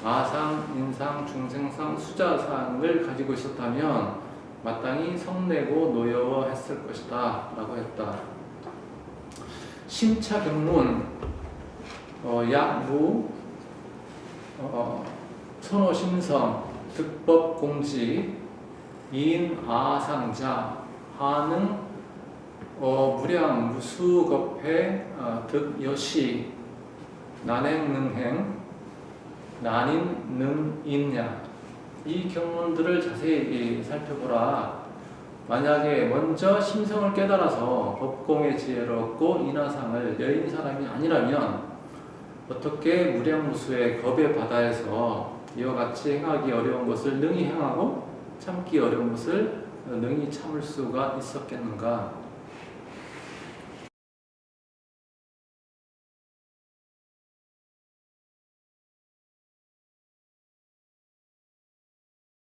아상, 인상, 중생상, 수자상을 가지고 있었다면 마땅히 성내고 노여워했을 것이다 라고 했다. 심차경문 약무 선호심성 득법공지 인아상자 하능 무량 무수겁해 득여시 난행능행 난인능인냐 이 경문들을 자세히 살펴보라. 만약에 먼저 심성을 깨달아서 법공의 지혜를 얻고 인하상을 여인 사람이 아니라면 어떻게 무량무수의 겁의 바다에서 이와 같이 행하기 어려운 것을 능히 행하고 참기 어려운 것을 능히 참을 수가 있었겠는가.